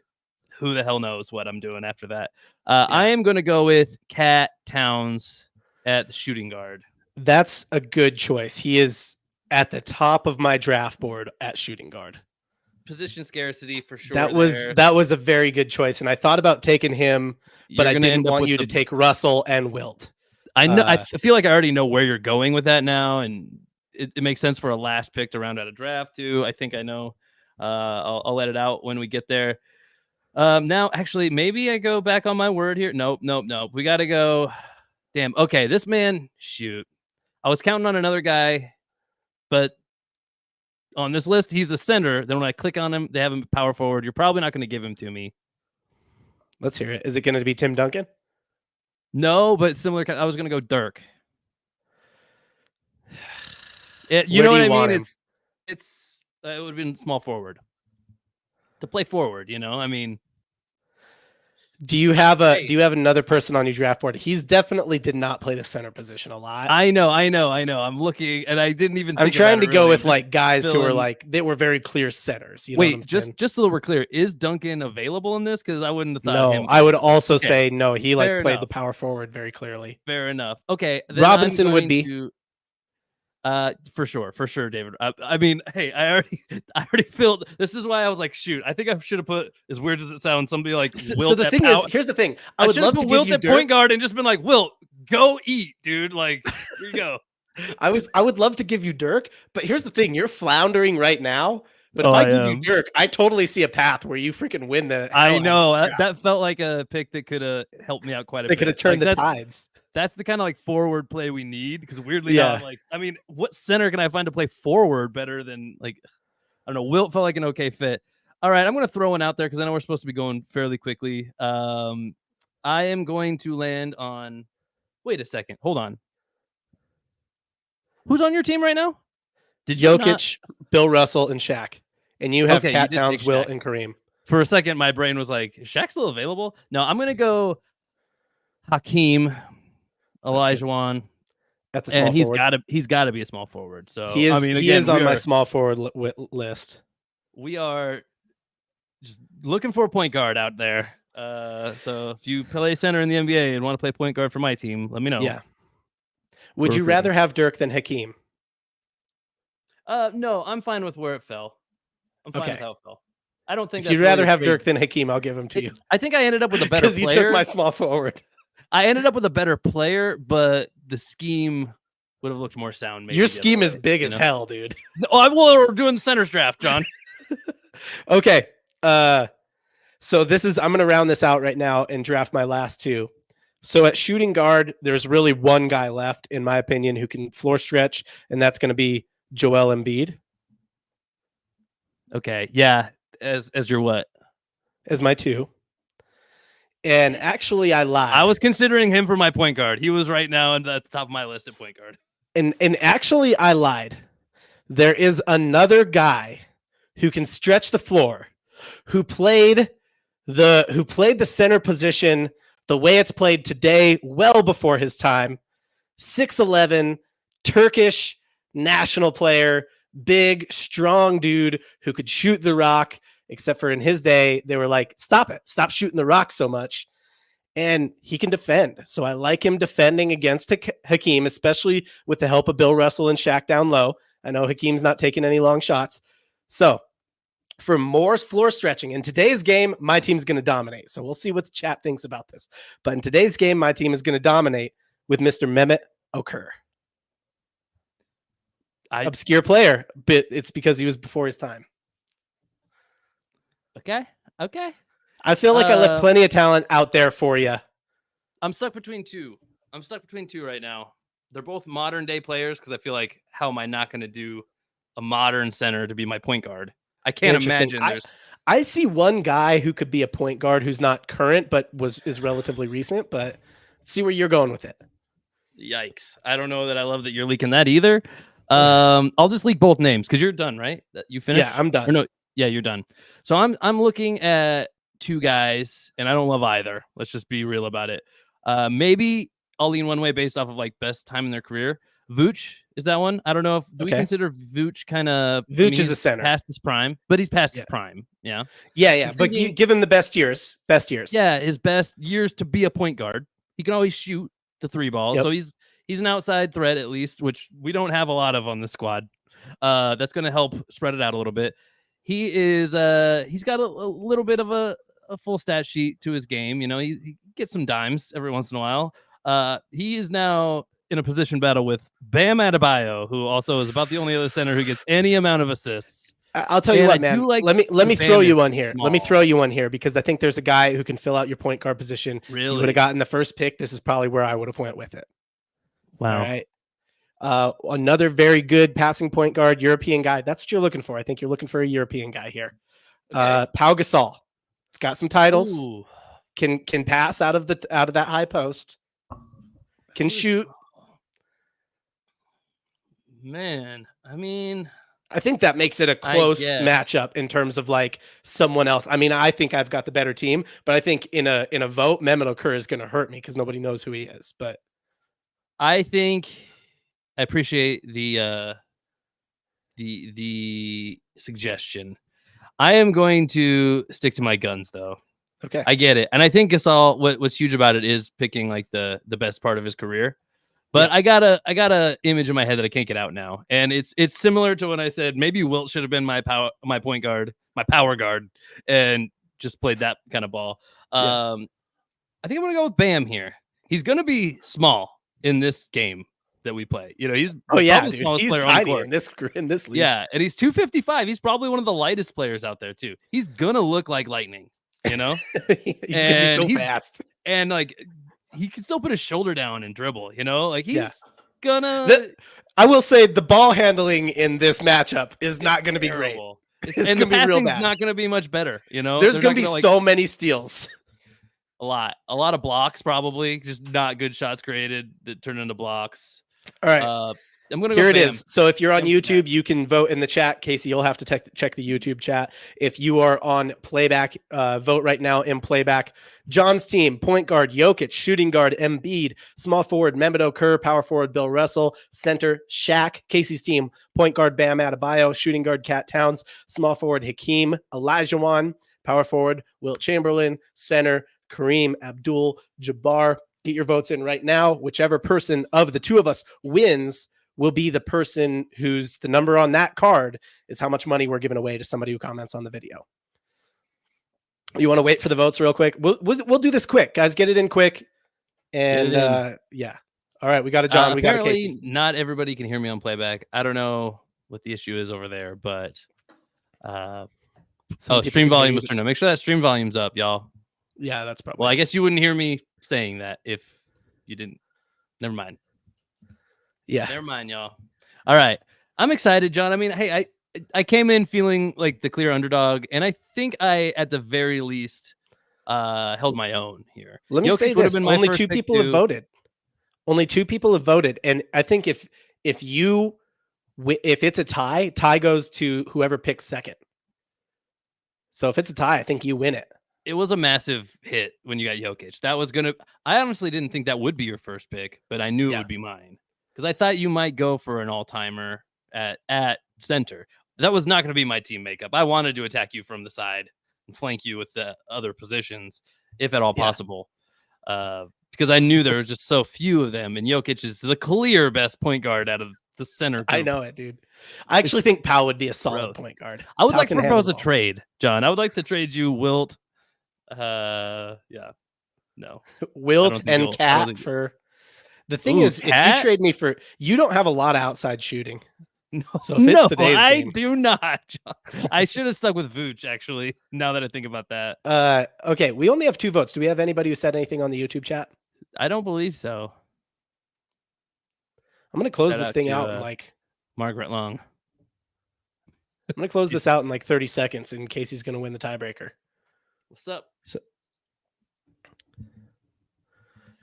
who the hell knows what I'm doing after that. I am going to go with Cat Towns at the shooting guard. That's a good choice. He is at the top of my draft board at shooting guard. Position scarcity for sure. That was a very good choice, and I thought about taking him, but I didn't want you to take Russell and Wilt. I know. I feel like I already know where you're going with that now, and it makes sense for a last pick to round out a draft too. I think I know. I'll let it out when we get there. Now, actually, maybe I go back on my word here. Nope. We got to go. Damn. Okay, this man. Shoot, I was counting on another guy, but on this list, he's a center. Then when I click on him, they have him power forward. You're probably not going to give him to me. Let's hear it. Is it going to be Tim Duncan? No, but similar. I was going to go Dirk. You know what I mean? It would have been small forward to play forward. You know, I mean, do you have another person on your draft board? He's definitely did not play the center position a lot. I know. I'm looking, and I didn't even. I'm trying to go with like guys who are like they were very clear centers. You know Wait, just so we're clear, is Duncan available in this? Because I wouldn't have thought. No, I would also say no. He played the power forward very clearly. Fair enough. Okay, Robinson would be. For sure, David. I mean, hey, I already feel. This is why I was like, shoot. I think I should have put, as weird as it sounds, somebody like Wilt. So the thing is, here's the thing. I would love to give Wilt you at point guard and just been like, Wilt, go eat, dude. Like, here you go. I would love to give you Dirk, but here's the thing: you're floundering right now. But if Oh, I I give you am. Dirk, I totally see a path where you freaking win the hell I out of know the draft. that felt like a pick that could have helped me out quite a They bit. could have turned Like, the tides. that's the kind of like forward play we need, because weirdly now Yeah. I'm like, I mean, what center can I find to play forward better than, like, I don't know. Wilt felt like an okay fit. All right, I'm going to throw one out there because I know we're supposed to be going fairly quickly. I am going to land on. Wait a second. Hold on. Who's on your team right now? Did you not? Jokic, Bill Russell, and Shaq. And you have Okay, you Cat did Towns, take Wilt, Shaq. and Kareem. For a second, my brain was like, is Shaq still available? No, I'm going to go Hakeem, Olajuwon, At the small and forward. he's got to be a small forward. So He is, I mean, he again, is on my small forward list. we are just looking for a point guard out there. So if you play center in the NBA and want to play point guard for my team, let me know. Yeah. Would We're you rather have Dirk than Hakeem? No, I'm fine with where it fell. I'm fine with how it fell. I don't think if you'd rather have Dirk than Hakeem, I'll give him to you. I think I ended up with a better player. Because you took my small forward. I ended up with a better player, but the scheme would have looked more sound. Maybe your scheme is big as hell, dude. Oh, we're doing the centers draft, John. Okay. So I'm going to round this out right now and draft my last two. So at shooting guard, there's really one guy left, in my opinion, who can floor stretch, and that's going to be Joel Embiid. Okay, yeah. As your what? As my two. And actually, I lied. I was considering him for my point guard. He was right now at the top of my list at point guard. And actually, I lied. There is another guy who can stretch the floor, who played the center position the way it's played today, well before his time. 6'11", Turkish national player, big, strong dude who could shoot the rock, except for in his day, they were like, stop it. Stop shooting the rock so much. And he can defend. So I like him defending against Hakeem, especially with the help of Bill Russell and Shaq down low. I know Hakeem's not taking any long shots. So for more floor stretching, in today's game, my team's going to dominate. So we'll see what the chat thinks about this. But in today's game, my team is going to dominate with Mr. Mehmet Okur. Obscure player, but it's because he was before his time. Okay. I feel like I left plenty of talent out there for you. I'm stuck between two right now. They're both modern day players because I feel like, how am I not going to do a modern center to be my point guard? I can't imagine. I see one guy who could be a point guard who's not current, but is relatively recent. But let's see where you're going with it. Yikes! I don't know that I love that you're leaking that either. I'll just leak both names because you're done, right? You finished? Yeah, I'm done. Or no, yeah, you're done. So I'm looking at two guys, and I don't love either. Let's just be real about it. Maybe I'll lean one way based off of like best time in their career. Vooch is that one? I don't know if we consider Vooch kind of. Vooch is a center past his prime, but he's past his prime. Yeah. But you give him the best years. Yeah, his best years to be a point guard. He can always shoot the three ball, so he's an outside threat at least, which we don't have a lot of on the squad. That's going to help spread it out a little bit. He is he's got a little bit of a full stat sheet to his game. You know, he gets some dimes every once in a while. He is now in a position battle with Bam Adebayo, who also is about the only other center who gets any amount of assists. I'll tell you what, man. Let me throw you one here. Let me throw you one here because I think there's a guy who can fill out your point guard position. Really? If you would have gotten the first pick, this is probably where I would have went with it. Wow. All right. Another very good passing point guard, European guy. That's what you're looking for. I think you're looking for a European guy here. Okay. Pau Gasol. It's got some titles. Ooh. Can pass out of that high post. Can shoot. Man, I mean, I think that makes it a close matchup in terms of like someone else. I mean, I think I've got the better team, but I think in a vote, Mehmet Okur is going to hurt me because nobody knows who he is. But I think I appreciate the suggestion. I am going to stick to my guns though. Okay, I get it, and I think Gasol. What's huge about it is picking like the best part of his career. But I got a image in my head that I can't get out now, and it's similar to when I said maybe Wilt should have been my point guard, my power guard, and just played that kind of ball. I think I'm gonna go with Bam here. He's gonna be small. in this game that we play. You know, he's Oh yeah, probably the dude. smallest He's player on the tiny court. in this league. Yeah, and he's 255. He's probably one of the lightest players out there too. He's gonna look like lightning, you know? He's gonna be so fast. And like he can still put his shoulder down and dribble, you know? Like Yeah. he's gonna I will say the ball handling in this matchup is not gonna be great. terrible. It's And gonna the be real passing's bad. not gonna be much better, you know? There's They're gonna not be like, so many steals. a lot of blocks, probably just not good shots created that turn into blocks. All right. I'm gonna Here go it Bam. is. So if you're on Bam, YouTube, Bam. you can vote in the chat. Casey, you'll have to check the YouTube chat. If you are on Playback, vote right now in Playback. John's team: point guard Jokic, shooting guard Embiid, small forward Mehmet Okur, power forward Bill Russell, center Shaq. Casey's team: point guard Bam Adebayo, shooting guard Cat Towns, small forward Hakeem Olajuwon, power forward Wilt Chamberlain, center Kareem Abdul-Jabbar. Get your votes in right now. Whichever person of the two of us wins will be the person who's the number on that card is how much money we're giving away to somebody who comments on the video. You want to wait for the votes real quick? We'll do this quick, guys. Get it in quick. And yeah. All right, we got a John. We got a Casey. Not everybody can hear me on Playback. I don't know what the issue is over there, but stream volume was turned on. Make sure that stream volume's up, y'all. Yeah, that's probably. Well, I guess you wouldn't hear me saying that if you didn't. Never mind. Yeah. Never mind, y'all. All right. I'm excited, John. I mean, hey, I came in feeling like the clear underdog, and I think I, at the very least, held my own here. Let me say this: only two people have voted. Only two people have voted, and I think if it's a tie goes to whoever picks second. So if it's a tie, I think you win it. It was a massive hit when you got Jokic. That was I honestly didn't think that would be your first pick, but I knew it would be mine. Because I thought you might go for an all-timer at center. That was not going to be my team makeup. I wanted to attack you from the side and flank you with the other positions, if at all possible. Because I knew there was just so few of them, and Jokic is the clear best point guard out of the center group. I know it, dude. I actually think Powell would be a solid point guard. I would like to propose a trade, John. I would like to trade you Wilt. No. Wilt and Cat for... The thing is, if you trade me for, you don't have a lot of outside shooting. No, so if it's today's game, I do not. I should have stuck with Vooch, actually, now that I think about that. Okay, we only have 2 votes. Do we have anybody who said anything on the YouTube chat? I don't believe so. I'm going to close this thing out in like... Margaret Long. I'm going to close this out in like 30 seconds in case he's going to win the tiebreaker. What's up?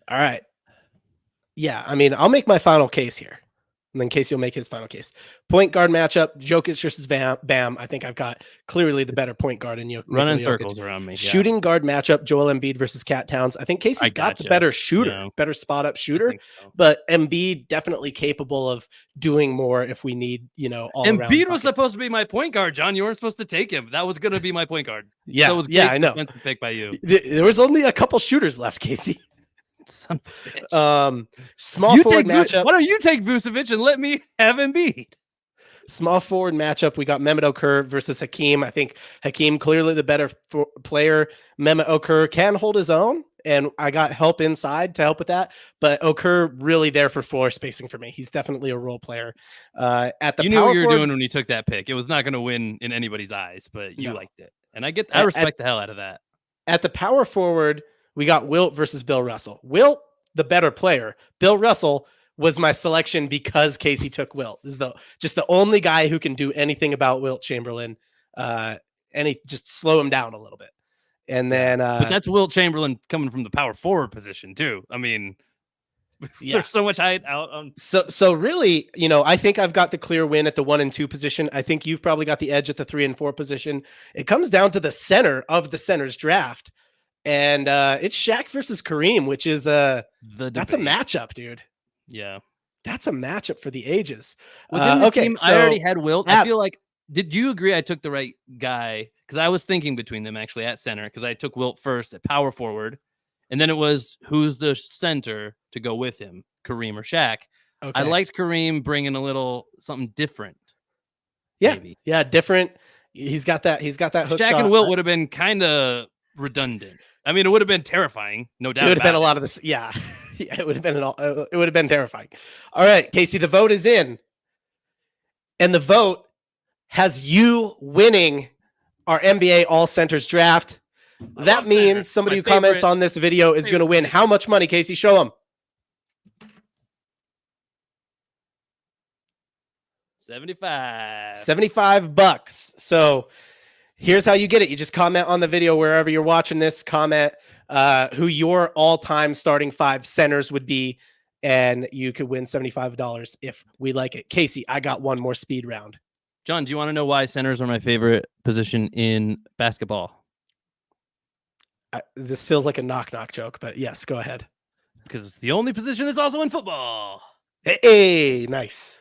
All right. Yeah, I mean, I'll make my final case here. And then Casey will make his final case. Point guard matchup, Jokic versus Bam. I think I've got clearly the better point guard in you. Running circles around me. Yeah. Shooting guard matchup, Joel Embiid versus Cat Towns. I think Casey's got the better shooter, better spot up shooter. So. But Embiid definitely capable of doing more if we need, all around. Embiid was supposed to be my point guard, John. You weren't supposed to take him. That was going to be my point guard. Yeah, so it was I know. Pick by you. There was only a couple shooters left, Casey. Son of a bitch. Small forward matchup. Why don't you take Vucevic and let me have Embiid? Small forward matchup. We got Mehmet Okur versus Hakeem. I think Hakeem clearly the better player. Mehmet Okur can hold his own, and I got help inside to help with that. But Okur really there for floor spacing for me. He's definitely a role player. At the you knew what you were doing when you took that pick. It was not going to win in anybody's eyes, but you liked it, and I respect the hell out of that. At the power forward, we got Wilt versus Bill Russell. Wilt, the better player. Bill Russell was my selection because Casey took Wilt. This is just the only guy who can do anything about Wilt Chamberlain. Just slow him down a little bit. And then but that's Wilt Chamberlain coming from the power forward position too. I mean, there's so much height out on. So really, I think I've got the clear win at the 1 and 2 position. I think you've probably got the edge at the 3 and 4 position. It comes down to the center of the center's draft. And it's Shaq versus Kareem, which is that's a matchup, dude. Yeah, that's a matchup for the ages. Team, I already had Wilt. I feel like, did you agree I took the right guy? Because I was thinking between them actually at center, because I took Wilt first at power forward, and then it was who's the center to go with him, Kareem or Shaq. Okay. I liked Kareem bringing a little something different. Yeah, different. He's got that hook Shaq shot. And Wilt would have been kind of redundant. I mean, it would have been terrifying, no doubt. It would have been a lot of this. Yeah. Yeah, it would have been it would have been terrifying. All right, Casey, the vote is in, and the vote has you winning our NBA All Centers draft. That means somebody who comments on this video is going to win how much money, Casey? Show them. 75. $75. So here's how you get it. You just comment on the video wherever you're watching this. Comment who your all-time starting 5 centers would be, and you could win $75 if we like it. Casey, I got one more speed round. John, do you want to know why centers are my favorite position in basketball? This feels like a knock-knock joke, but yes, go ahead. Because it's the only position that's also in football. Hey, nice.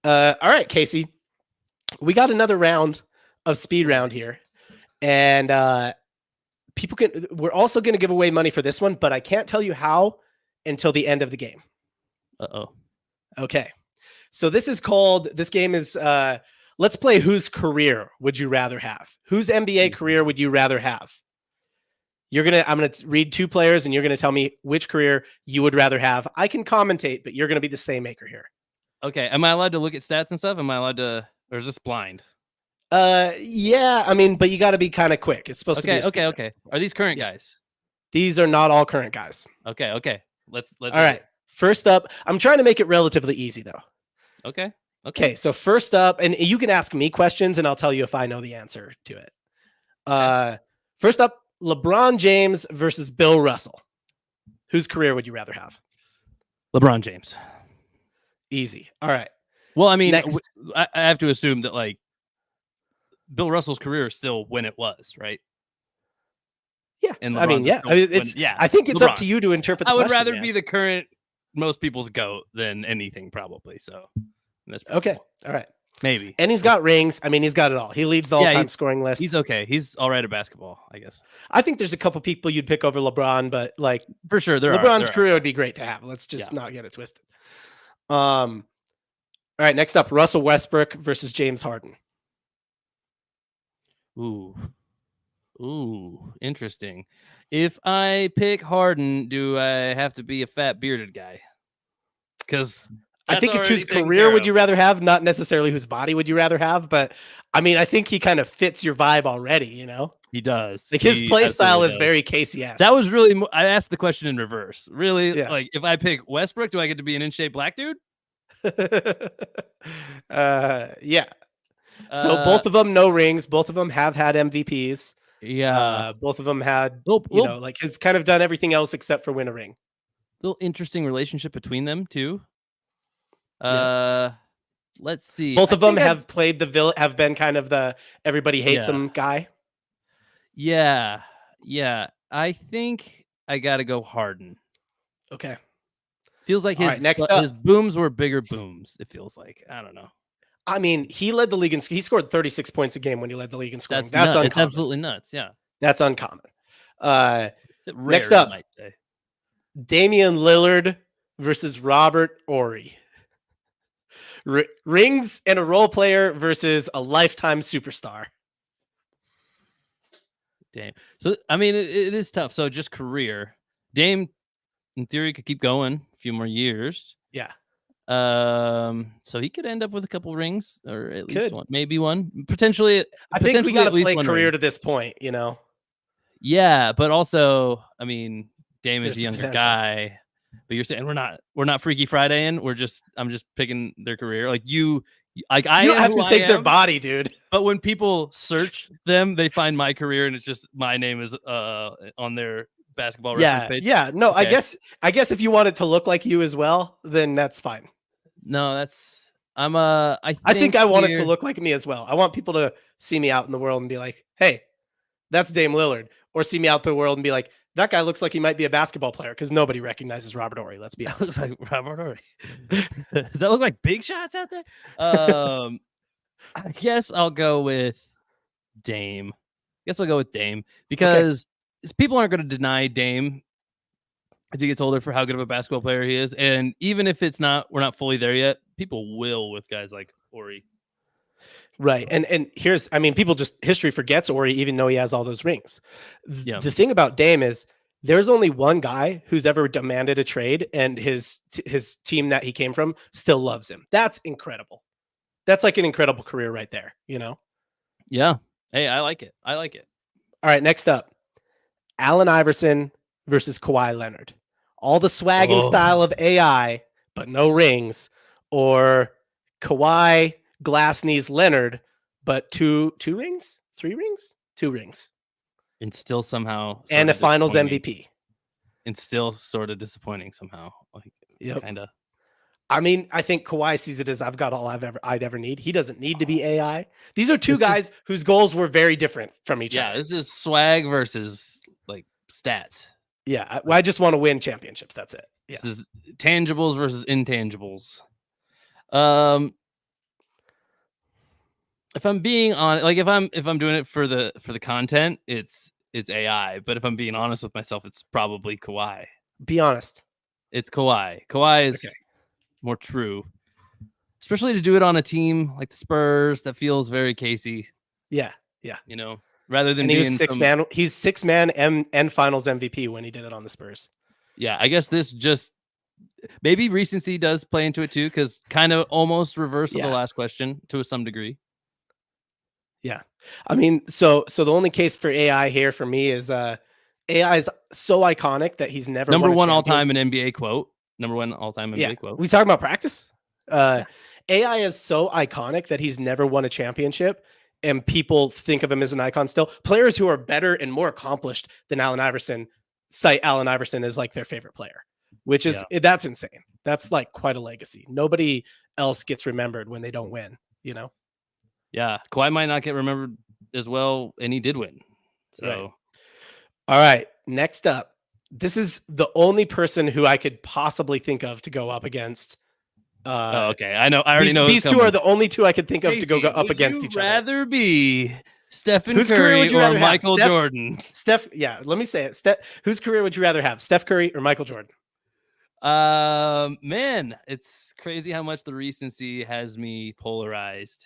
All right, Casey. We got another round of speed round here. And we're also going to give away money for this one, but I can't tell you how until the end of the game. Uh-oh. Okay. So this game is let's play whose career would you rather have? Whose NBA career would you rather have? I'm going to read 2 players and you're going to tell me which career you would rather have. I can commentate, but you're going to be the same maker here. Okay. Am I allowed to look at stats and stuff? Am I allowed to, or is this blind? Yeah, I mean, but you got to be kind of quick. It's supposed to be. Okay. Are these current guys? These are not all current guys. Okay. Let's. All right. First up, I'm trying to make it relatively easy though. Okay. So first up, and you can ask me questions and I'll tell you if I know the answer to it. First up, LeBron James versus Bill Russell. Whose career would you rather have? LeBron James. Easy. All right. Well, I mean, I have to assume that like Bill Russell's career is still when it was, right? Yeah. And I mean, yeah. I think it's up to you to interpret the I would question, rather be the current most people's GOAT than anything, probably. So that's okay. All right. Maybe. And he's got rings. I mean, he's got it all. He leads the all-time scoring list. He's okay. He's all right at basketball, I guess. I think there's a couple people you'd pick over LeBron, but like for sure, LeBron's career would be great to have. Let's just not get it twisted. All right, next up, Russell Westbrook versus James Harden. Ooh, interesting. If I pick Harden, do I have to be a fat bearded guy? Because I think it's whose career would you rather have, not necessarily whose body would you rather have. But I mean, I think he kind of fits your vibe already, you know? He does. Like his play style is very Casey-esque. That was really, I asked the question in reverse. Really? Yeah. Like, if I pick Westbrook, do I get to be an in-shape black dude? Yeah. So both of them, no rings. Both of them have had MVPs. Yeah. Both of them had, like have kind of done everything else except for win a ring. Little interesting relationship between them too. Let's see. Both of them have played the villain, have been kind of the everybody hates him guy. Yeah. I think I gotta go Harden. Okay. Feels like his booms were bigger booms. It feels like, I don't know. I mean, he led the league he scored 36 points a game when he led the league in scoring. That's uncommon. It's absolutely nuts. Yeah. That's uncommon. Rare, next up, Damian Lillard versus Robert Horry. Rings and a role player versus a lifetime superstar. Damn. So, I mean, it is tough. So just career. Dame, in theory, could keep going a few more years. Yeah. So he could end up with a couple rings, or at least one, maybe one. Potentially, I think we got to play career to this point, you know? Yeah, but also, I mean, Dame is a younger guy. But you're saying we're not Freaky Friday-ing. I'm just picking their career. Like you don't have to take their body, dude. But when people search them, they find my career, and it's just my name is on their basketball reference page. Yeah. No, okay. I guess if you want it to look like you as well, then that's fine. No, I think I want it to look like me as well. I want people to see me out in the world and be like, "Hey, that's Dame Lillard," or see me out in the world and be like, "That guy looks like he might be a basketball player," because nobody recognizes Robert Horry. Let's be honest. Like Robert Horry. Does that look like big shots out there? I guess I'll go with Dame. Because people aren't going to deny Dame as he gets older for how good of a basketball player he is. And even if we're not fully there yet, people will with guys like Horry. Right. And history forgets Horry even though he has all those rings. The thing about Dame is There's only one guy who's ever demanded a trade, and his team that he came from still loves him. That's incredible. That's like an incredible career right there, you know? Yeah. Hey, I like it. I like it. All right, next up, Allen Iverson versus Kawhi Leonard. All the swag and style of AI, but no rings, or Kawhi, glass knees Leonard, but two rings, 3 rings, 2 rings, And still somehow and a Finals disappointing. MVP. And still sort of disappointing somehow. Like, Yep. kind of. I mean, I think Kawhi sees it as I've got all I'd ever need. He doesn't need to be AI. These are two guys whose goals were very different from each other. Yeah, this is swag versus like stats. Yeah, I just want to win championships. That's it. Yeah. This is tangibles versus intangibles. If I'm being on, like, if I'm doing it for the content, it's AI. But if I'm being honest with myself, it's probably Kawhi. Be honest. It's Kawhi. Kawhi is more true, especially to do it on a team like the Spurs that feels very Casey. Yeah. You know, rather than he being was 6-man. He's 6-man and Finals MVP when he did it on the Spurs. Yeah, I guess this just maybe recency does play into it too, because kind of almost reverse of the last question to some degree. Yeah, I mean, so the only case for AI here for me is AI is so iconic that he's never number won one all time in NBA quote. Number one all time NBA quote. We talking about practice. AI is so iconic that he's never won a championship, and people think of him as an icon still. Players who are better and more accomplished than Allen Iverson cite Allen Iverson as like their favorite player, which is that's insane. That's like quite a legacy. Nobody else gets remembered when they don't win, you know? Yeah, Kawhi might not get remembered as well, and he did win. So, all right, next up, this is the only person who I could possibly think of to go up against. Okay, I know. I already know these two are the only two I could think of to go up against each other. Would you rather be Stephen Curry or Michael Jordan? Steph, yeah, let me say it. Whose career would you rather have, Steph Curry or Michael Jordan? Man, it's crazy how much the recency has me polarized.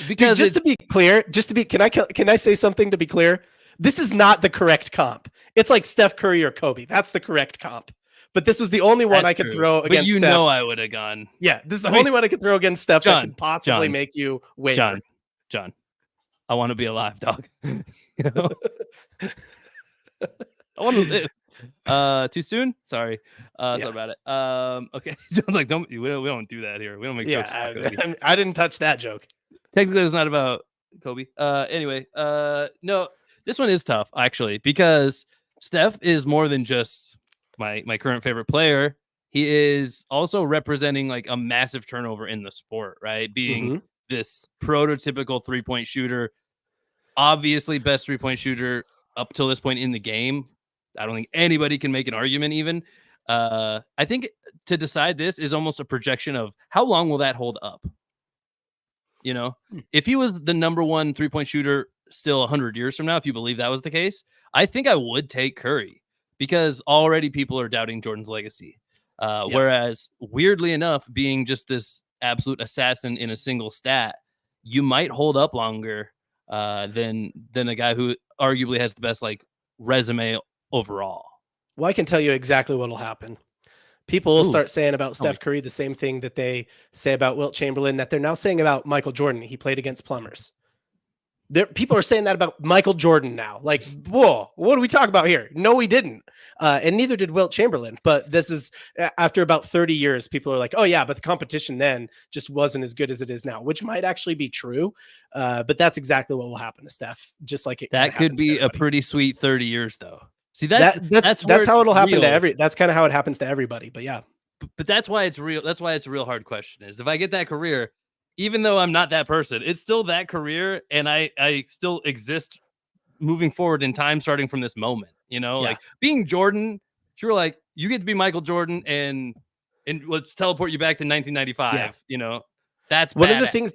Because Dude, to be clear, can I say something to be clear? This is not the correct comp. It's like Steph Curry or Kobe. That's the correct comp. But this was the only one I could throw against Steph. But you know I would have gone. Yeah, this is the only one I could throw against Steph that could possibly make you waver. John, I want to be alive, dog. You know? I want to live. Too soon? Sorry. Sorry about it. Okay. John's like, we don't do that here. We don't make jokes about Kobe. I didn't touch that joke. Technically, it's not about Kobe. Anyway, no, this one is tough actually, because Steph is more than just my current favorite player. He is also representing like a massive turnover in the sport, right? Being this prototypical 3-point shooter, obviously best 3-point shooter up till this point in the game. I don't think anybody can make an argument even. I think to decide this is almost a projection of how long will that hold up? You know, if he was the number one 3-point shooter still 100 years from now, if you believe that was the case, I think I would take Curry, because already people are doubting Jordan's legacy. Whereas weirdly enough, being just this absolute assassin in a single stat, you might hold up longer than a guy who arguably has the best like resume overall. Well, I can tell you exactly what will happen. People will start saying about Steph Curry the same thing that they say about Wilt Chamberlain, that they're now saying about Michael Jordan. He played against plumbers. People are saying that about Michael Jordan now. Like, whoa, what are we talking about here? No, we didn't. And neither did Wilt Chamberlain. But this is after about 30 years, people are like, oh, yeah, but the competition then just wasn't as good as it is now, which might actually be true. But that's exactly what will happen to Steph. Just like it that could be a pretty sweet 30 years, though. See, that's how it'll happen to that's kind of how it happens to everybody. But yeah, but that's why it's real. That's why it's a real hard question is if I get that career, even though I'm not that person, it's still that career. And I still exist moving forward in time, starting from this moment, you know, like being Jordan, you're like, you get to be Michael Jordan and let's teleport you back to 1995. You know, that's one of the things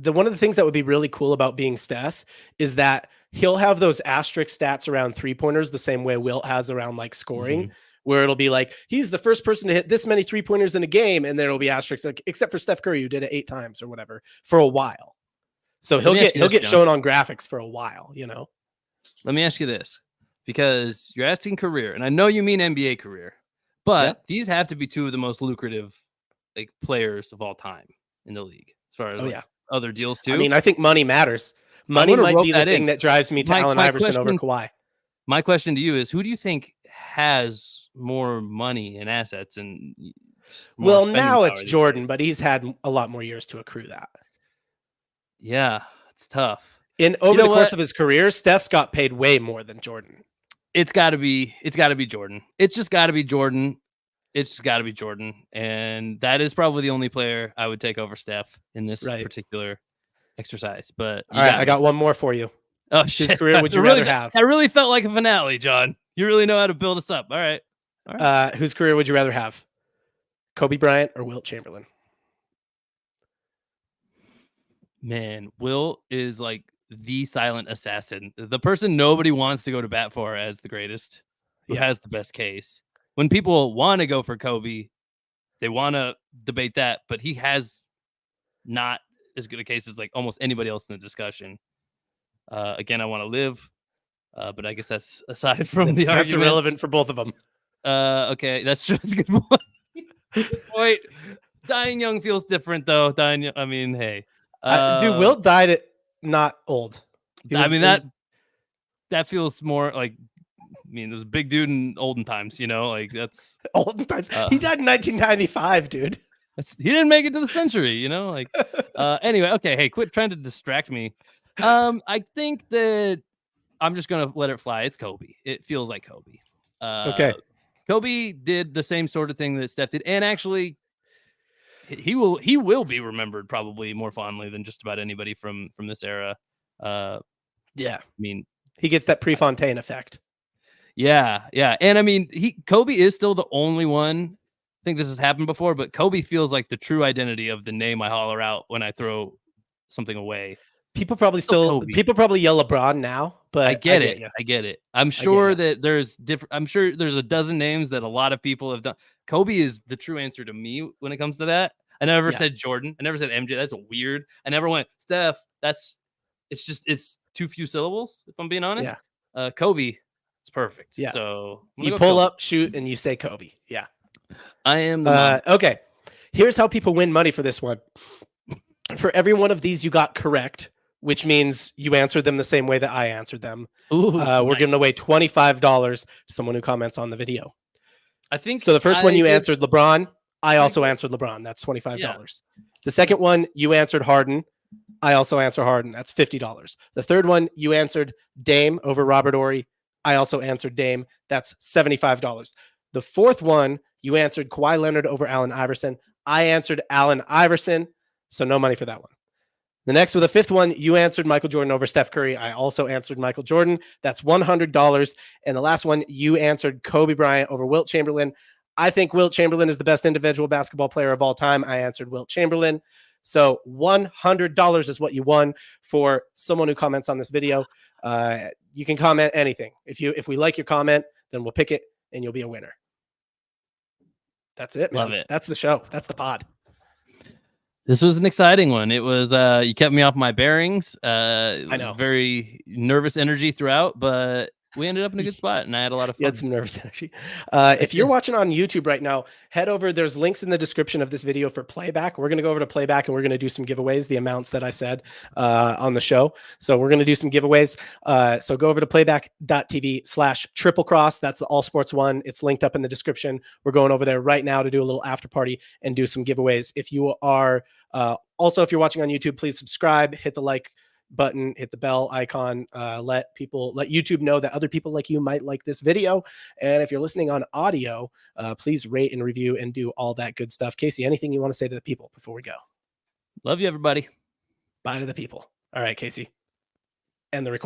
one of the things that would be really cool about being Steph is that he'll have those asterisk stats around 3-pointers the same way Wilt has around like scoring, where it'll be like, he's the first person to hit this many 3-pointers in a game. And then it'll be asterisks, like, except for Steph Curry, who did it 8 times or whatever for a while. So he'll get shown on graphics for a while, you know? Let me ask you this. because you're asking career, and I know you mean NBA career, but these have to be two of the most lucrative like players of all time in the league, as far as other deals too. I mean, I think money matters. I'm Money gonna might rope be the that thing in. that drives me to Allen Iverson over Kawhi. My question to you is, who do you think has more money and assets and more Well, spending now power it's these Jordan, days? but he's had a lot more years to accrue that. Yeah, it's tough. Over the course of his career, Steph's got paid way more than Jordan. It's got to be Jordan. It's just got to be Jordan. It's just got to be Jordan. And that is probably the only player I would take over Steph in this particular exercise. But all right, I got one more for you. Oh, shit. Whose career would you rather have? That really felt like a finale, John. You really know how to build us up. All right. Whose career would you rather have? Kobe Bryant or Wilt Chamberlain? Man, Wilt is like the silent assassin. The person nobody wants to go to bat for as the greatest, who has the best case. When people want to go for Kobe, they want to debate that, but he has not as good a case as like almost anybody else in the discussion. Again, I want to live, but I guess that's aside from the argument. That's irrelevant for both of them. Okay, that's a good point. Wait, dying young feels different though. Dying young, I mean, hey. Dude, Wilt died at not old. That feels more like, I mean, it was a big dude in olden times, you know, like that's olden times. He died in 1995, dude. He didn't make it to the century, you know, like, anyway. Okay. Hey, quit trying to distract me. I think that I'm just going to let it fly. It's Kobe. It feels like Kobe. Okay. Kobe did the same sort of thing that Steph did. And actually, he will be remembered probably more fondly than just about anybody from this era. Yeah. I mean, he gets that Prefontaine effect. Yeah. And I mean, Kobe is still the only one. I think this has happened before, but Kobe feels like the true identity of the name I holler out when I throw something away. People probably yell LeBron now, but I get it. I'm sure that there's different. I'm sure there's a dozen names that a lot of people have done. Kobe is the true answer to me when it comes to that. I never said Jordan. I never said MJ. That's weird. I never went Steph. It's too few syllables. If I'm being honest. Yeah. Kobe. It's perfect. Yeah. So you pull up, shoot, and you say Kobe. Yeah. I am the okay. Here's how people win money for this one. For every one of these you got correct, which means you answered them the same way that I answered them. We're giving away $25 to someone who comments on the video. I think so. The first one you answered LeBron. I also answered LeBron. That's $25. Yeah. The second one you answered Harden. I also answer Harden. That's $50. The third one you answered Dame over Robert Horry. I also answered Dame. That's $75. The fourth one, you answered Kawhi Leonard over Allen Iverson. I answered Allen Iverson, so no money for that one. The next, with the fifth one, you answered Michael Jordan over Steph Curry. I also answered Michael Jordan. That's $100. And the last one, you answered Kobe Bryant over Wilt Chamberlain. I think Wilt Chamberlain is the best individual basketball player of all time. I answered Wilt Chamberlain. So $100 is what you won for someone who comments on this video. You can comment anything. If we like your comment, then we'll pick it and you'll be a winner. That's it, man. Love it. That's the show. That's the pod. This was an exciting one. It was, you kept me off my bearings. It was very nervous energy throughout, but we ended up in a good spot and I had a lot of fun. You had some nervous energy. If you're watching on YouTube right now, head over. There's links in the description of this video for Playback. We're going to go over to Playback and we're going to do some giveaways, the amounts that I said on the show. So we're going to do some giveaways. So go over to playback.tv/triplecross. That's the All Sports one. It's linked up in the description. We're going over there right now to do a little after party and do some giveaways. If you are also, if you're watching on YouTube, please subscribe, hit the like button, hit the bell icon, let YouTube know that other people like you might like this video. And if you're listening on audio, please rate and review and do all that good stuff. Casey, anything you want to say to the people before we go? Love you, everybody. Bye to the people. All right, Casey. End the recording.